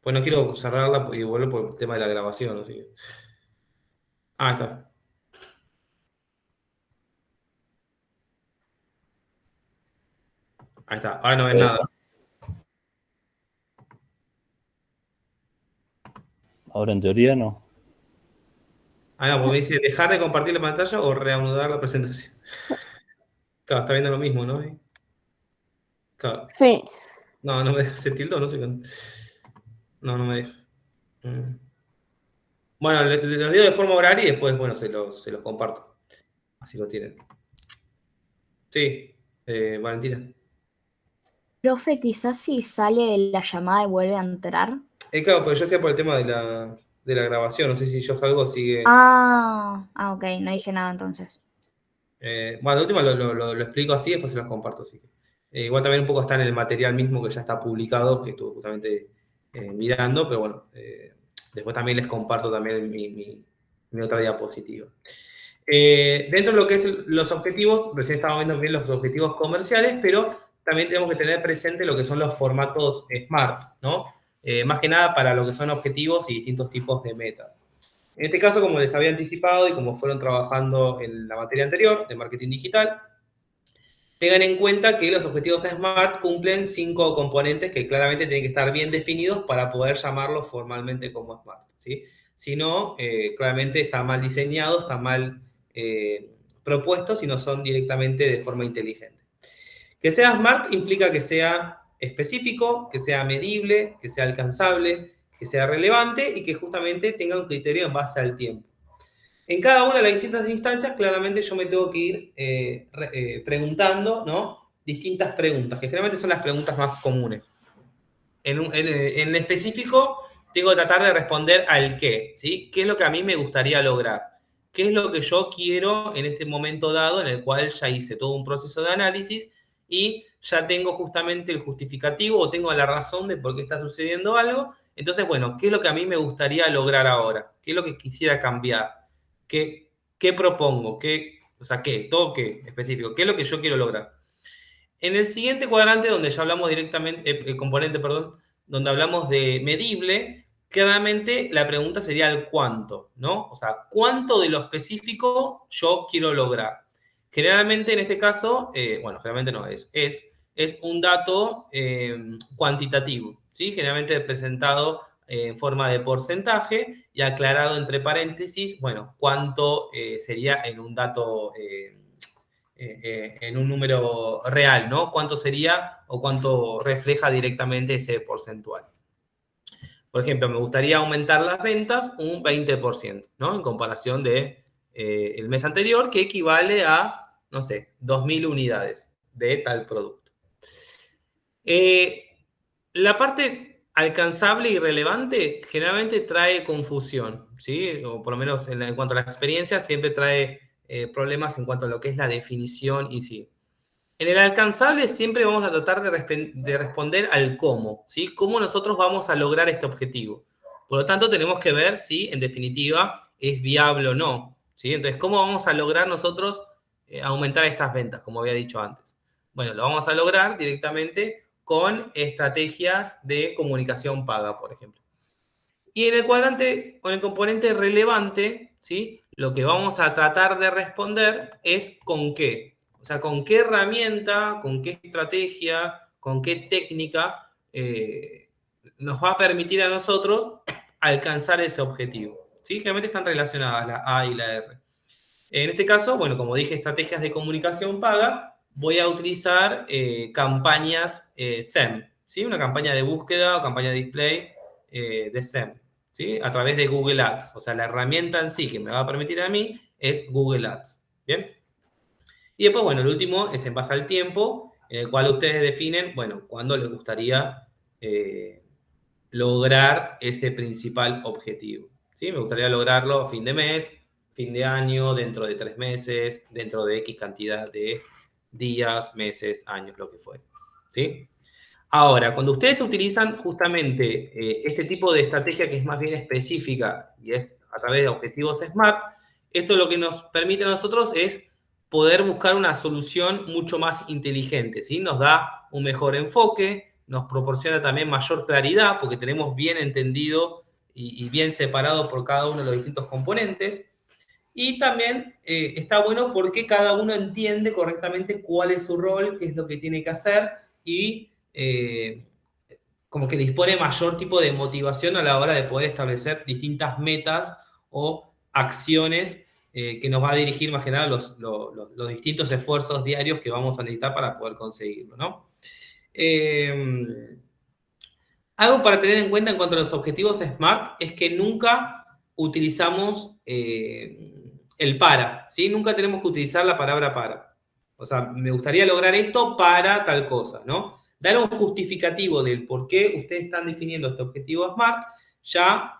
Pues no quiero cerrarla y vuelvo por el tema de la grabación, así que... Ah, está. Ahí está. Ahora no ves nada. Ahora en teoría no. Ah, no, porque me dice dejar de compartir la pantalla o reanudar la presentación. Claro, está viendo lo mismo, ¿no? Claro. Sí. No, no me deja. Se tildó, no sé qué. No, no me deja. Bueno, los digo de forma oral y después, bueno, se los comparto. Así lo tienen. Sí, Valentina. Profe, quizás si sale de la llamada y vuelve a entrar. Claro, pero yo decía por el tema de la grabación. No sé si yo salgo, sigue. Ok, no dije nada entonces. Bueno, de última lo explico así, después se los comparto. Así que. Igual también un poco está en el material mismo que ya está publicado, que estuve justamente mirando, pero bueno, después también les comparto también mi otra diapositiva. Dentro de lo que es los objetivos, recién estábamos viendo bien los objetivos comerciales, pero también tenemos que tener presente lo que son los formatos SMART, ¿no? Más que nada para lo que son objetivos y distintos tipos de metas. En este caso, como les había anticipado y como fueron trabajando en la materia anterior de marketing digital, tengan en cuenta que los objetivos SMART cumplen 5 componentes que claramente tienen que estar bien definidos para poder llamarlos formalmente como SMART, ¿sí? Si no, claramente está mal diseñado, está mal propuestos y no son directamente de forma inteligente. Que sea SMART implica que sea específico, que sea medible, que sea alcanzable, que sea relevante y que justamente tenga un criterio en base al tiempo. En cada una de las distintas instancias, claramente yo me tengo que ir preguntando, ¿no? Distintas preguntas, que generalmente son las preguntas más comunes. En específico, tengo que tratar de responder al qué, ¿sí? ¿Qué es lo que a mí me gustaría lograr? ¿Qué es lo que yo quiero en este momento dado en el cual ya hice todo un proceso de análisis y ya tengo justamente el justificativo o tengo la razón de por qué está sucediendo algo? Entonces, bueno, ¿qué es lo que a mí me gustaría lograr ahora? ¿Qué es lo que quisiera cambiar? ¿Qué propongo? Todo qué específico. ¿Qué es lo que yo quiero lograr? En el siguiente cuadrante, donde ya hablamos directamente, el componente, perdón, donde hablamos de medible, claramente la pregunta sería el cuánto, ¿no? O sea, ¿cuánto de lo específico yo quiero lograr? Generalmente en este caso, generalmente no, es un dato cuantitativo, ¿sí? Generalmente presentado en forma de porcentaje y aclarado entre paréntesis, bueno, cuánto sería en un dato, en un número real, ¿no? Cuánto sería o cuánto refleja directamente ese porcentual. Por ejemplo, me gustaría aumentar las ventas un 20%, ¿no? En comparación de el mes anterior, que equivale a, no sé, 2.000 unidades de tal producto. La parte alcanzable y relevante generalmente trae confusión, ¿sí? O por lo menos en cuanto a la experiencia, siempre trae problemas en cuanto a lo que es la definición y sí. En el alcanzable siempre vamos a tratar de responder al cómo, ¿sí? ¿Cómo nosotros vamos a lograr este objetivo? Por lo tanto, tenemos que ver si, en definitiva, es viable o no, ¿sí? Entonces, ¿cómo vamos a lograr nosotros aumentar estas ventas, como había dicho antes? Bueno, lo vamos a lograr directamente con estrategias de comunicación paga, por ejemplo. Y en el cuadrante, con el componente relevante, ¿sí? Lo que vamos a tratar de responder es con qué. O sea, con qué herramienta, con qué estrategia, con qué técnica nos va a permitir a nosotros alcanzar ese objetivo. ¿Sí? Generalmente están relacionadas la A y la R. En este caso, bueno, como dije, estrategias de comunicación paga, voy a utilizar campañas SEM, ¿sí? Una campaña de búsqueda o campaña de display de SEM, ¿sí? A través de Google Ads. O sea, la herramienta en sí que me va a permitir a mí es Google Ads, ¿bien? Y después, bueno, el último es en base al tiempo, en el cual ustedes definen, bueno, cuándo les gustaría lograr ese principal objetivo, ¿sí? Me gustaría lograrlo a fin de mes, fin de año, dentro de 3 meses, dentro de X cantidad de días, meses, años, lo que fuera, ¿sí? Ahora, cuando ustedes utilizan justamente este tipo de estrategia que es más bien específica y es a través de objetivos SMART, esto lo que nos permite a nosotros es poder buscar una solución mucho más inteligente, ¿sí? Nos da un mejor enfoque, nos proporciona también mayor claridad porque tenemos bien entendido y bien separado por cada uno de los distintos componentes. Y también está bueno porque cada uno entiende correctamente cuál es su rol, qué es lo que tiene que hacer y como que dispone mayor tipo de motivación a la hora de poder establecer distintas metas o acciones que nos va a dirigir más que nada los distintos esfuerzos diarios que vamos a necesitar para poder conseguirlo, ¿no? Algo para tener en cuenta en cuanto a los objetivos SMART es que nunca utilizamos el para, ¿sí? Nunca tenemos que utilizar la palabra para. O sea, me gustaría lograr esto para tal cosa, ¿no? Dar un justificativo del por qué ustedes están definiendo este objetivo SMART ya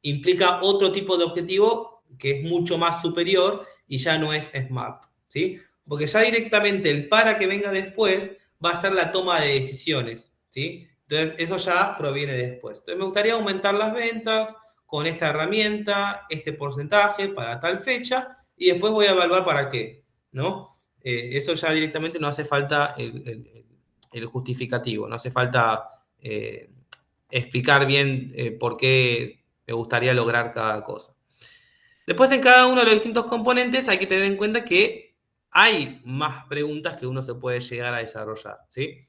implica otro tipo de objetivo que es mucho más superior y ya no es SMART, ¿sí? Porque ya directamente el para que venga después va a ser la toma de decisiones, ¿sí? Entonces, eso ya proviene después. Entonces, me gustaría aumentar las ventas con esta herramienta, este porcentaje para tal fecha, y después voy a evaluar para qué, ¿no? Eso ya directamente no hace falta el justificativo, no hace falta explicar bien por qué me gustaría lograr cada cosa. Después, en cada uno de los distintos componentes hay que tener en cuenta que hay más preguntas que uno se puede llegar a desarrollar, ¿sí?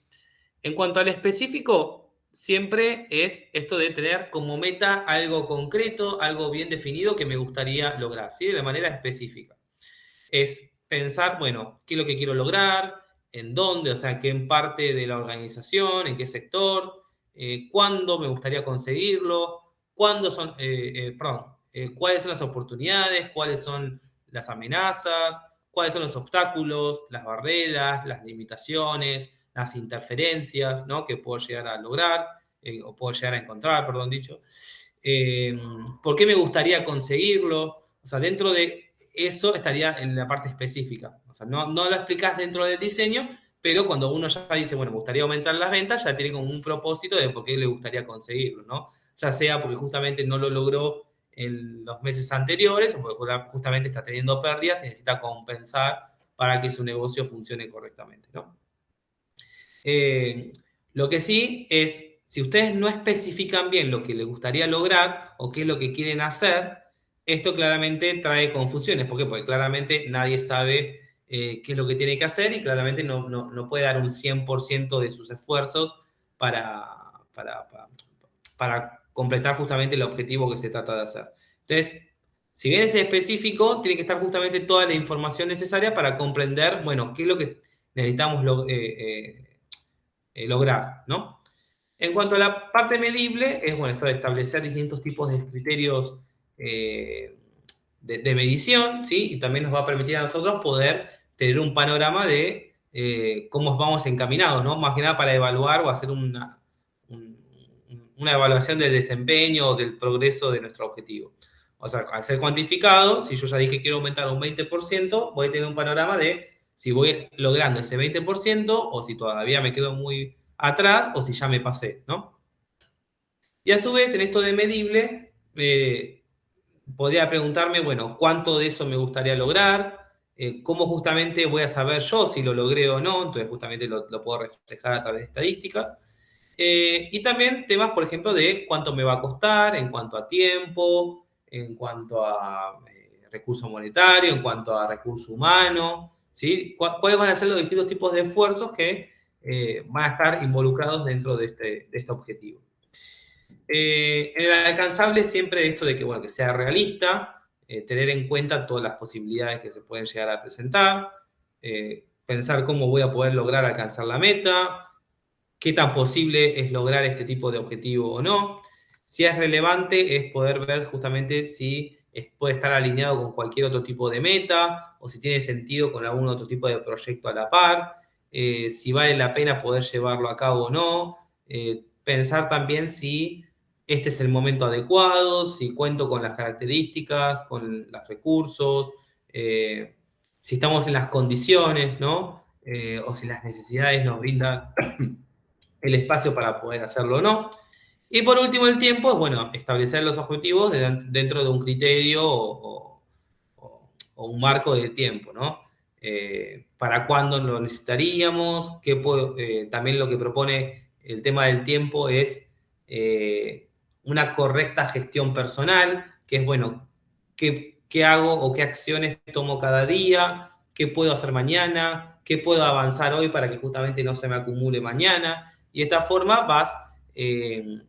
En cuanto al específico, siempre es esto de tener como meta algo concreto, algo bien definido que me gustaría lograr, ¿sí? De manera específica. Es pensar, bueno, qué es lo que quiero lograr, en dónde, o sea, en qué parte de la organización, en qué sector, cuándo me gustaría conseguirlo, cuáles son las oportunidades, cuáles son las amenazas, cuáles son los obstáculos, las barreras, las limitaciones, las interferencias, ¿no? Que puedo llegar a lograr, o puedo llegar a encontrar, perdón dicho. ¿Por qué me gustaría conseguirlo? O sea, dentro de eso estaría en la parte específica. O sea, no lo explicas dentro del diseño, pero cuando uno ya dice, bueno, me gustaría aumentar las ventas, ya tiene como un propósito de por qué le gustaría conseguirlo, ¿no? Ya sea porque justamente no lo logró en los meses anteriores, o porque justamente está teniendo pérdidas y necesita compensar para que su negocio funcione correctamente, ¿no? Lo que sí es, si ustedes no especifican bien lo que les gustaría lograr o qué es lo que quieren hacer, esto claramente trae confusiones. ¿Por qué? Porque claramente nadie sabe qué es lo que tiene que hacer y claramente no puede dar un 100% de sus esfuerzos para completar justamente el objetivo que se trata de hacer. Entonces, si bien es específico, tiene que estar justamente toda la información necesaria para comprender, bueno, qué es lo que necesitamos lograr, ¿no? En cuanto a la parte medible, es bueno, esto de establecer distintos tipos de criterios de medición, ¿sí? Y también nos va a permitir a nosotros poder tener un panorama de cómo vamos encaminados, ¿no? Más que nada para evaluar o hacer una evaluación del desempeño o del progreso de nuestro objetivo. O sea, al ser cuantificado, si yo ya dije quiero aumentar un 20%, voy a tener un panorama de si voy logrando ese 20% o si todavía me quedo muy atrás o si ya me pasé, ¿no? Y a su vez, en esto de medible, podría preguntarme, bueno, ¿cuánto de eso me gustaría lograr? ¿Cómo justamente voy a saber yo si lo logré o no? Entonces, justamente lo puedo reflejar a través de estadísticas. Y también temas, por ejemplo, de cuánto me va a costar en cuanto a tiempo, en cuanto a recurso monetario, en cuanto a recurso humano, ¿sí? ¿Cuáles van a ser los distintos tipos de esfuerzos que van a estar involucrados dentro de este objetivo? En el alcanzable siempre esto de que, bueno, que sea realista, tener en cuenta todas las posibilidades que se pueden llegar a presentar, pensar cómo voy a poder lograr alcanzar la meta, qué tan posible es lograr este tipo de objetivo o no. Si es relevante, es poder ver justamente si puede estar alineado con cualquier otro tipo de meta o si tiene sentido con algún otro tipo de proyecto a la par, si vale la pena poder llevarlo a cabo o no, pensar también si este es el momento adecuado, si cuento con las características, con los recursos, si estamos en las condiciones, ¿no? O si las necesidades nos brindan el espacio para poder hacerlo o no. Y por último, el tiempo es, bueno, establecer los objetivos dentro de un criterio o un marco de tiempo, ¿no? ¿Para cuándo lo necesitaríamos? También lo que propone el tema del tiempo es una correcta gestión personal, que es, bueno, ¿qué hago o qué acciones tomo cada día? ¿Qué puedo hacer mañana? ¿Qué puedo avanzar hoy para que justamente no se me acumule mañana? Y de esta forma vas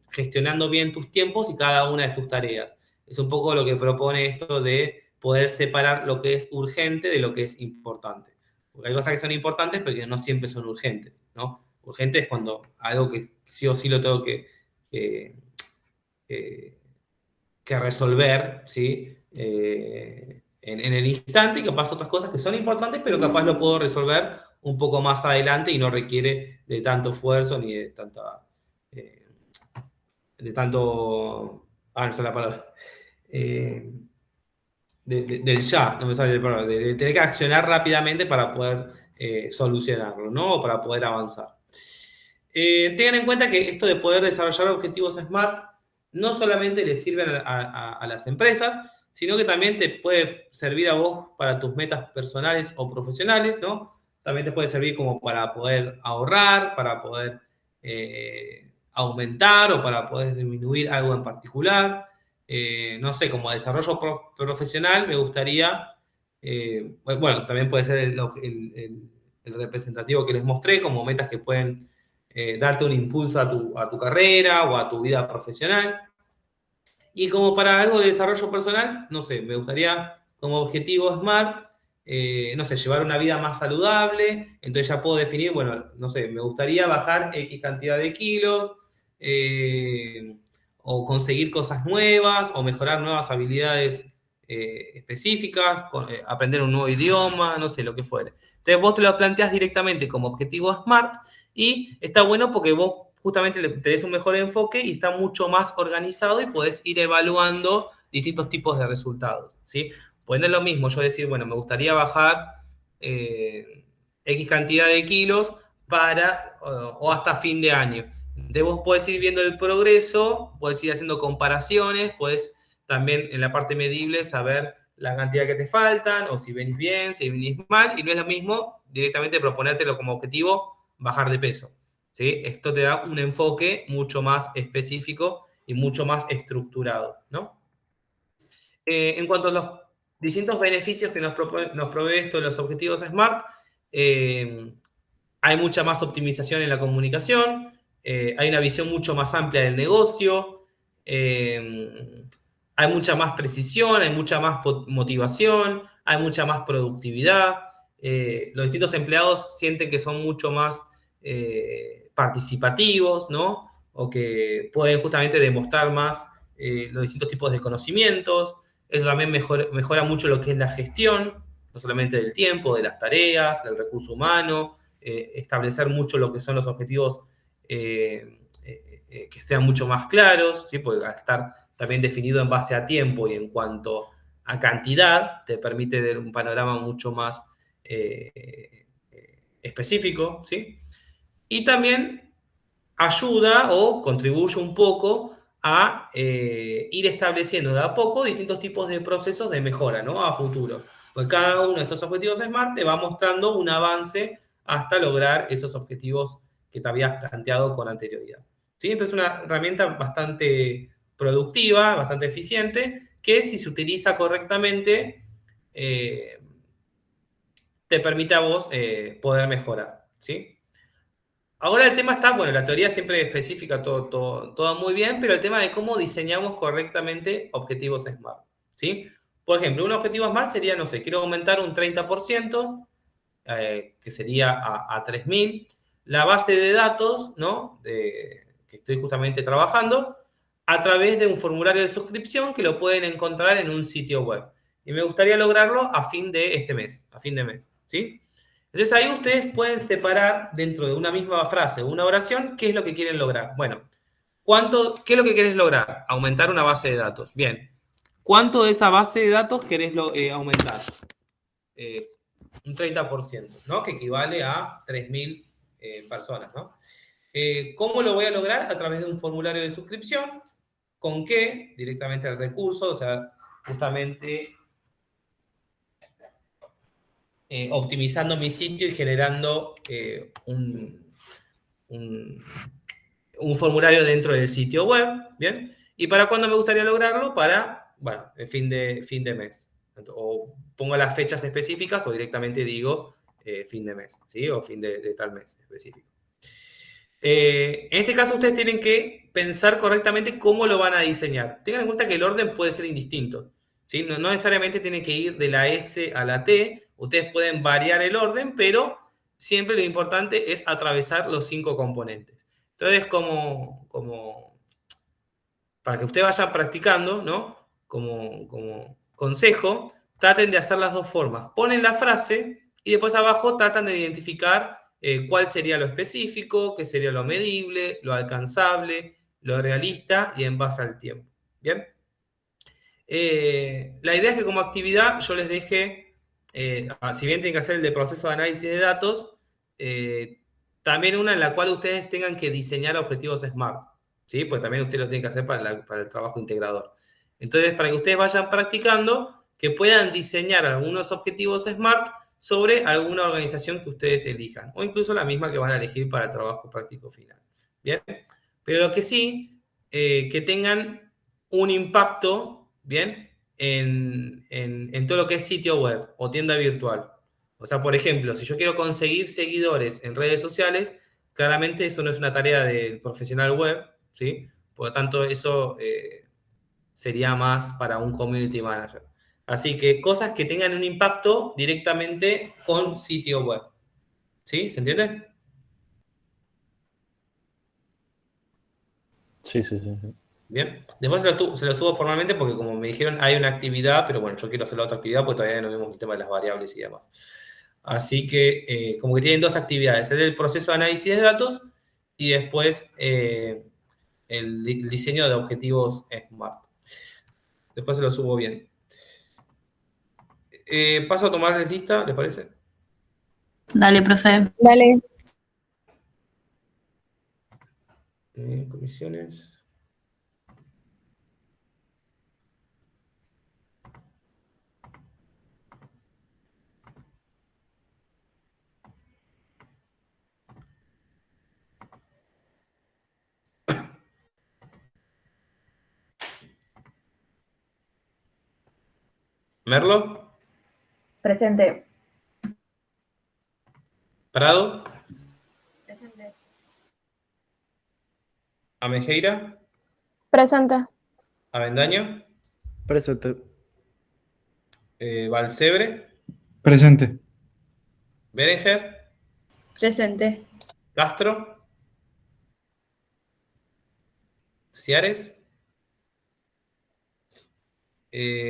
gestionando bien tus tiempos y cada una de tus tareas. Es un poco lo que propone esto de poder separar lo que es urgente de lo que es importante. Porque hay cosas que son importantes, pero que no siempre son urgentes, ¿no? Urgente es cuando algo que sí o sí lo tengo que resolver, ¿sí? En el instante, y capaz otras cosas que son importantes, pero capaz lo puedo resolver un poco más adelante y no requiere de tanto esfuerzo ni de tanto, no sé la palabra, del ya, no me sale la palabra, de tener que accionar rápidamente para poder solucionarlo, ¿no? O para poder avanzar. Tengan en cuenta que esto de poder desarrollar objetivos SMART no solamente le sirven a las empresas, sino que también te puede servir a vos para tus metas personales o profesionales, ¿no? También te puede servir como para poder ahorrar, para poder aumentar o para poder disminuir algo en particular. No sé, como desarrollo profesional me gustaría, bueno, también puede ser el representativo que les mostré, como metas que pueden darte un impulso a tu carrera o a tu vida profesional. Y como para algo de desarrollo personal, no sé, me gustaría como objetivo SMART, no sé, llevar una vida más saludable, entonces ya puedo definir, bueno, no sé, me gustaría bajar X cantidad de kilos, o conseguir cosas nuevas, o mejorar nuevas habilidades específicas, aprender un nuevo idioma, no sé, lo que fuere. Entonces vos te lo planteas directamente como objetivo SMART y está bueno porque vos justamente tenés un mejor enfoque y está mucho más organizado y podés ir evaluando distintos tipos de resultados, ¿sí? Pues no es lo mismo yo decir, bueno, me gustaría bajar X cantidad de kilos o hasta fin de año. Entonces vos podés ir viendo el progreso, podés ir haciendo comparaciones, podés también en la parte medible saber la cantidad que te faltan, o si venís bien, si venís mal, y no es lo mismo directamente proponértelo como objetivo bajar de peso, ¿sí? Esto te da un enfoque mucho más específico y mucho más estructurado, ¿no? En cuanto a los distintos beneficios que nos provee esto de los objetivos SMART, hay mucha más optimización en la comunicación, hay una visión mucho más amplia del negocio, hay mucha más precisión, hay mucha más motivación, hay mucha más productividad. Los distintos empleados sienten que son mucho más participativos, ¿no? O que pueden justamente demostrar más los distintos tipos de conocimientos. Eso también mejora mucho lo que es la gestión, no solamente del tiempo, de las tareas, del recurso humano, establecer mucho lo que son los objetivos que sean mucho más claros, ¿sí? Porque al estar también definido en base a tiempo y en cuanto a cantidad, te permite dar un panorama mucho más específico, ¿sí? Y también ayuda o contribuye un poco a ir estableciendo de a poco distintos tipos de procesos de mejora, ¿no? A futuro. Pues cada uno de estos objetivos SMART te va mostrando un avance hasta lograr esos objetivos que te habías planteado con anterioridad. ¿Sí? Entonces es una herramienta bastante productiva, bastante eficiente, que si se utiliza correctamente, te permite a vos poder mejorar, ¿sí? Ahora el tema está, bueno, la teoría siempre específica, todo muy bien, pero el tema de cómo diseñamos correctamente objetivos SMART, ¿sí? Por ejemplo, un objetivo SMART sería, no sé, quiero aumentar un 30%, que sería a 3.000, la base de datos, ¿no? Que estoy justamente trabajando, a través de un formulario de suscripción que lo pueden encontrar en un sitio web. Y me gustaría lograrlo a fin de este mes, a fin de mes, ¿sí? Entonces ahí ustedes pueden separar dentro de una misma frase, una oración, qué es lo que quieren lograr. Bueno, ¿qué es lo que querés lograr? Aumentar una base de datos. Bien. ¿Cuánto de esa base de datos querés aumentar? Un 30%, ¿no? Que equivale a 3.000 personas, ¿no? ¿Cómo lo voy a lograr? A través de un formulario de suscripción. ¿Con qué? Directamente al recurso, o sea, justamente optimizando mi sitio y generando un formulario dentro del sitio web, ¿bien? ¿Y para cuándo me gustaría lograrlo? Para, bueno, el fin de mes. O pongo las fechas específicas o directamente digo fin de mes, ¿sí? O fin de tal mes específico. En este caso ustedes tienen que pensar correctamente cómo lo van a diseñar. Tengan en cuenta que el orden puede ser indistinto, ¿sí? No necesariamente tiene que ir de la S a la T. Ustedes pueden variar el orden, pero siempre lo importante es atravesar los 5 componentes. Entonces, como para que ustedes vayan practicando, ¿no? Como consejo, traten de hacer las dos formas. Ponen la frase y después abajo tratan de identificar cuál sería lo específico, qué sería lo medible, lo alcanzable, lo realista y en base al tiempo. ¿Bien? La idea es que como actividad yo les deje, si bien tienen que hacer el de proceso de análisis de datos, también una en la cual ustedes tengan que diseñar objetivos SMART, ¿sí? Pues también ustedes lo tienen que hacer para el trabajo integrador. Entonces, para que ustedes vayan practicando, que puedan diseñar algunos objetivos SMART sobre alguna organización que ustedes elijan, o incluso la misma que van a elegir para el trabajo práctico final. ¿Bien? Pero lo que sí, que tengan un impacto, ¿bien? En todo lo que es sitio web o tienda virtual. O sea, por ejemplo, si yo quiero conseguir seguidores en redes sociales, claramente eso no es una tarea del profesional web, ¿sí? Por lo tanto, eso sería más para un community manager. Así que cosas que tengan un impacto directamente con sitio web. ¿Sí? ¿Se entiende? Sí. Bien. Después se lo subo formalmente porque, como me dijeron, hay una actividad, pero bueno, yo quiero hacer la otra actividad porque todavía no vemos el tema de las variables y demás. Así que, como que tienen dos actividades, el proceso de análisis de datos y después el diseño de objetivos SMART. Después se lo subo bien. Paso a tomarles lista, ¿les parece? Dale, profe. Dale. Comisiones. Merlo. Presente. Prado. Presente. Amejeira. Presente. Avendaño. Presente. Valsebre. Presente. Berenjer. Presente. Castro. Ciares.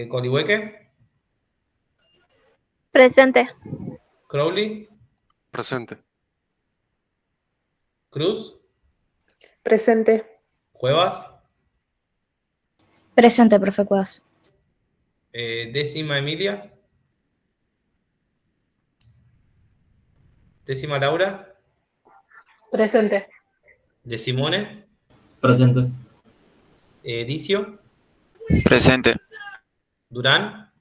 Colihueque. Presente. Crowley. Presente. Cruz. Presente. Cuevas. Presente, profe Cuevas. Décima Emilia. Décima Laura. Presente. De Simone. Presente. Dicio. Presente. Durán.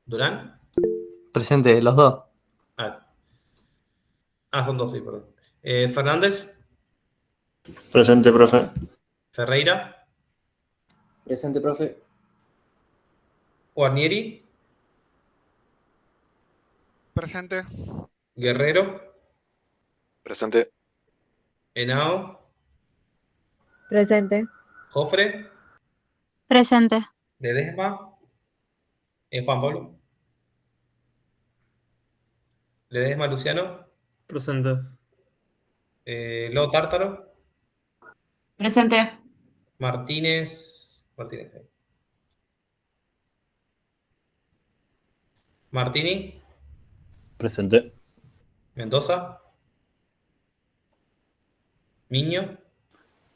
Durán. Presente, los dos. Son dos, sí, perdón. Fernández. Presente, profe. Ferreira. Presente, profe. Guarnieri. Presente. Guerrero. Presente. Henao. Presente. Jofre. Presente. Ledesma. Juan Pablo. Ledesma Luciano. Presente. Lo Tártaro. Presente. Martínez. Martini. Presente. Mendoza. Miño.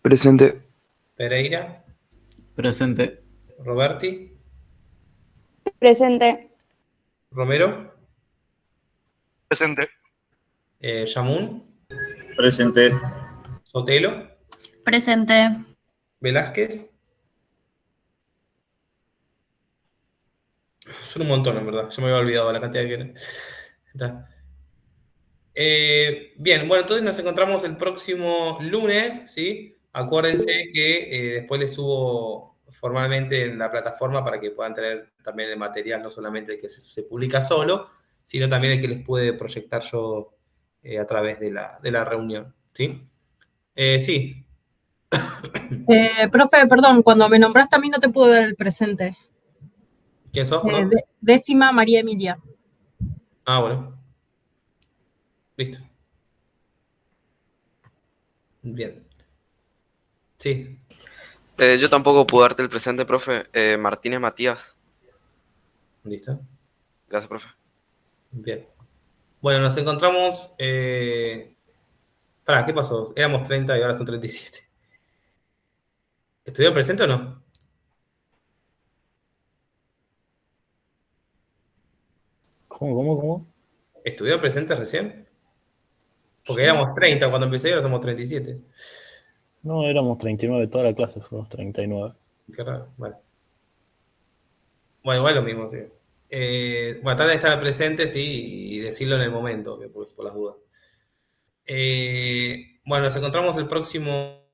Presente. Pereira. Presente. Roberti. Presente. Romero. Presente. Yamun. Presente. Sotelo. Presente. Velázquez. Son un montón, en verdad. Yo me había olvidado la cantidad que viene. Está. Bien, bueno, entonces nos encontramos el próximo lunes, ¿sí? Acuérdense que después les subo formalmente en la plataforma para que puedan tener también el material, no solamente el que se publica solo, sino también el que les puede proyectar yo a través de la reunión, ¿sí? Sí. Profe, perdón, cuando me nombraste a mí no te pude dar el presente. ¿Quién sos? Perdón. Décima María Emilia. Bueno. Listo. Bien. Sí. Yo tampoco pude darte el presente, profe. Martínez Matías. Listo. Gracias, profe. Bien. Bueno, nos encontramos... ¿qué pasó? Éramos 30 y ahora son 37. ¿Estuvieron presente o no? ¿Cómo? ¿Estuvieron presentes recién? Porque éramos 30 cuando empecé y ahora somos 37. No, éramos 39, toda la clase fuimos 39. Qué raro, vale. Bueno, igual lo mismo, sí. Bueno, traten de estar presentes, sí, y decirlo en el momento, por las dudas. Bueno, nos encontramos el próximo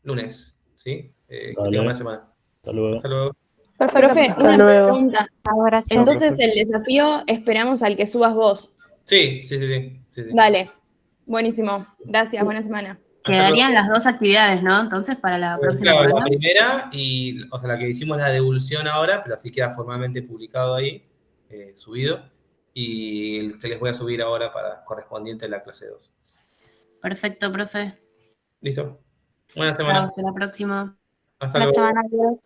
lunes, ¿sí? Que tengan buena semana. Hasta luego. Hasta luego. Perfecto. Profe, Hasta una luego. pregunta. Abrazo. Entonces el desafío esperamos al que subas vos. Sí. Dale. Buenísimo. Gracias, buena semana. Quedarían las dos actividades, ¿no? Entonces, para la próxima Claro, la semana. primera, o sea, la que hicimos la devolución ahora, pero así queda formalmente publicado ahí, subido, y el que les voy a subir ahora para correspondiente a la clase 2. Perfecto, profe. ¿Listo? Buena semana. Chao, hasta la próxima. Hasta Buena luego. semana, adiós.